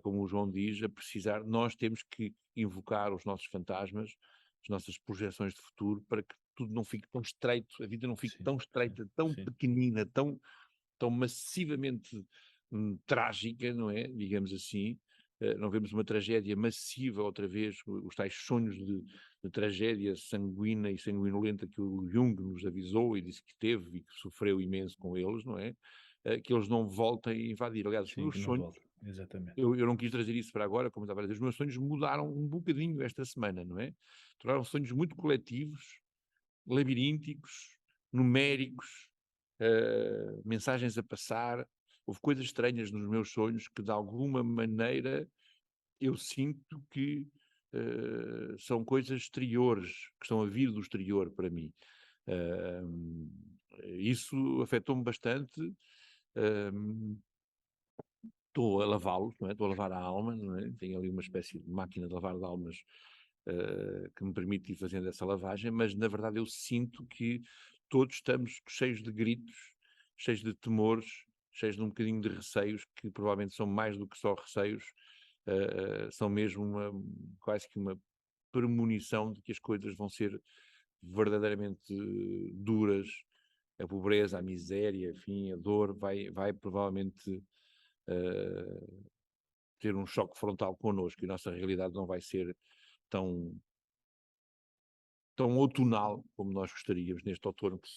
S2: como o João diz, a precisar, nós temos que invocar os nossos fantasmas, as nossas projeções de futuro, para que tudo não fique tão estreito, a vida não fique
S1: Sim,
S2: tão
S1: sim,
S2: estreita, tão
S1: sim,
S2: pequenina, tão massivamente trágica, não é? Digamos assim. Não vemos uma tragédia massiva outra vez, os tais sonhos de tragédia sanguínea e sanguinolenta que o Jung nos avisou e disse que teve e que sofreu imenso com eles, não é? Que eles não voltem a invadir. Aliás, os
S1: sim,
S2: meus
S1: que não
S2: sonhos
S1: volta. exatamente.
S2: Eu não quis trazer isso para agora, como estava a dizer, os meus sonhos mudaram um bocadinho esta semana, não é? Tornaram-se sonhos muito coletivos, labirínticos, numéricos, mensagens a passar. Houve coisas estranhas nos meus sonhos que, de alguma maneira, eu sinto que são coisas exteriores, que estão a vir do exterior para mim. Isso afetou-me bastante. Estou a lavá-los, não é? Estou a lavar a alma, não é? Tenho ali uma espécie de máquina de lavar de almas que me permite ir fazendo essa lavagem, mas na verdade eu sinto que todos estamos cheios de gritos, cheios de temores, cheios de um bocadinho de receios, que provavelmente são mais do que só receios, são mesmo quase que uma premonição de que as coisas vão ser verdadeiramente duras, a pobreza, a miséria, enfim, a dor vai provavelmente ter um choque frontal connosco, e a nossa realidade não vai ser tão outonal como nós gostaríamos neste outono que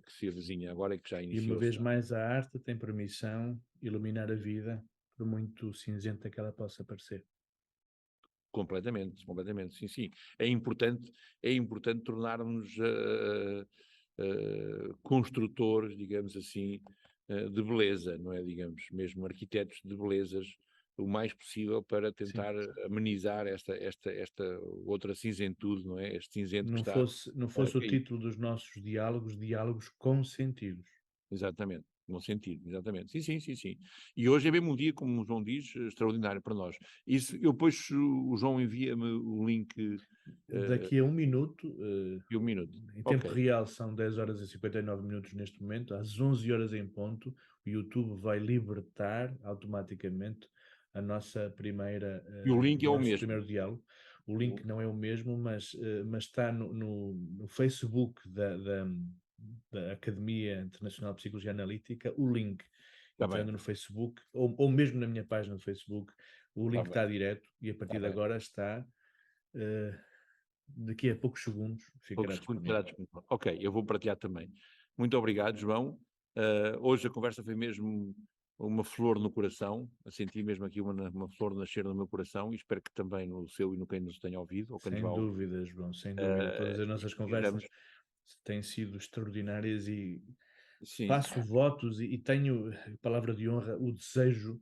S2: se avizinha agora e que já
S1: E uma
S2: iniciou-se.
S1: vez mais a arte tem permissão de iluminar a vida, por muito cinzenta que ela possa parecer.
S2: Completamente, completamente, sim, sim. É importante tornarmos construtores, digamos assim, de beleza, não é? Digamos, mesmo arquitetos de belezas, o mais possível para
S1: Sim.
S2: tentar amenizar esta outra cinzentude, não é? Este cinzento que
S1: Não
S2: está
S1: fosse, não
S2: a
S1: fosse o
S2: cair.
S1: título dos nossos diálogos, diálogos com sentidos.
S2: Exatamente, no sentido, exatamente. Sim, sim, sim, sim. E hoje é mesmo um dia, como o João diz, extraordinário para nós. Isso, eu depois, o João envia-me o link
S1: Daqui a um minuto,
S2: de um minuto.
S1: em tempo
S2: Ok.
S1: real são 10 horas e 59 minutos neste momento, às 11 horas em ponto, o YouTube vai libertar automaticamente a nossa primeira,
S2: E o link
S1: o
S2: é o
S1: nosso
S2: mesmo.
S1: primeiro diálogo. O link não é o mesmo, mas está no Facebook da Academia Internacional de Psicologia Analítica, o link.
S2: Está bem,
S1: Entrando no Facebook, ou mesmo na minha página do Facebook, o
S2: está
S1: link
S2: bem,
S1: está direto e a partir
S2: está
S1: de
S2: bem.
S1: agora está, daqui a poucos segundos,
S2: Poucos
S1: ficará
S2: segundos
S1: disponível.
S2: será disponível. Ok, eu vou partilhar também. Muito obrigado, João. Hoje a conversa foi mesmo uma flor no coração. Eu senti mesmo aqui uma flor nascer no meu coração e espero que também no seu e no quem nos tenha ouvido ou quem nos vá
S1: Sem
S2: ouvir.
S1: dúvida, João, sem dúvida. Todas as
S2: E
S1: nossas
S2: precisamos,
S1: conversas têm sido extraordinárias e
S2: sim,
S1: faço votos e tenho, palavra de honra, o desejo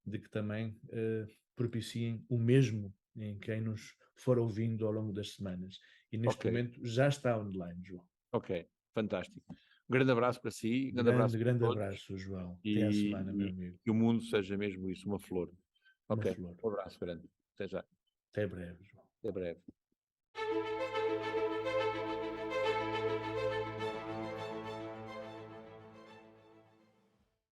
S1: de que também propiciem o mesmo em quem nos for ouvindo ao longo das semanas. E neste
S2: ok,
S1: momento já está online, João.
S2: ok, fantástico. Um grande abraço para si, um grande abraço
S1: Grande,
S2: para
S1: grande
S2: todos
S1: abraço, João. Até à semana, meu
S2: e
S1: amigo.
S2: que o mundo seja mesmo isso, uma flor.
S1: Uma
S2: Ok,
S1: flor.
S2: um abraço grande. Até já,
S1: Até breve, João.
S2: até breve.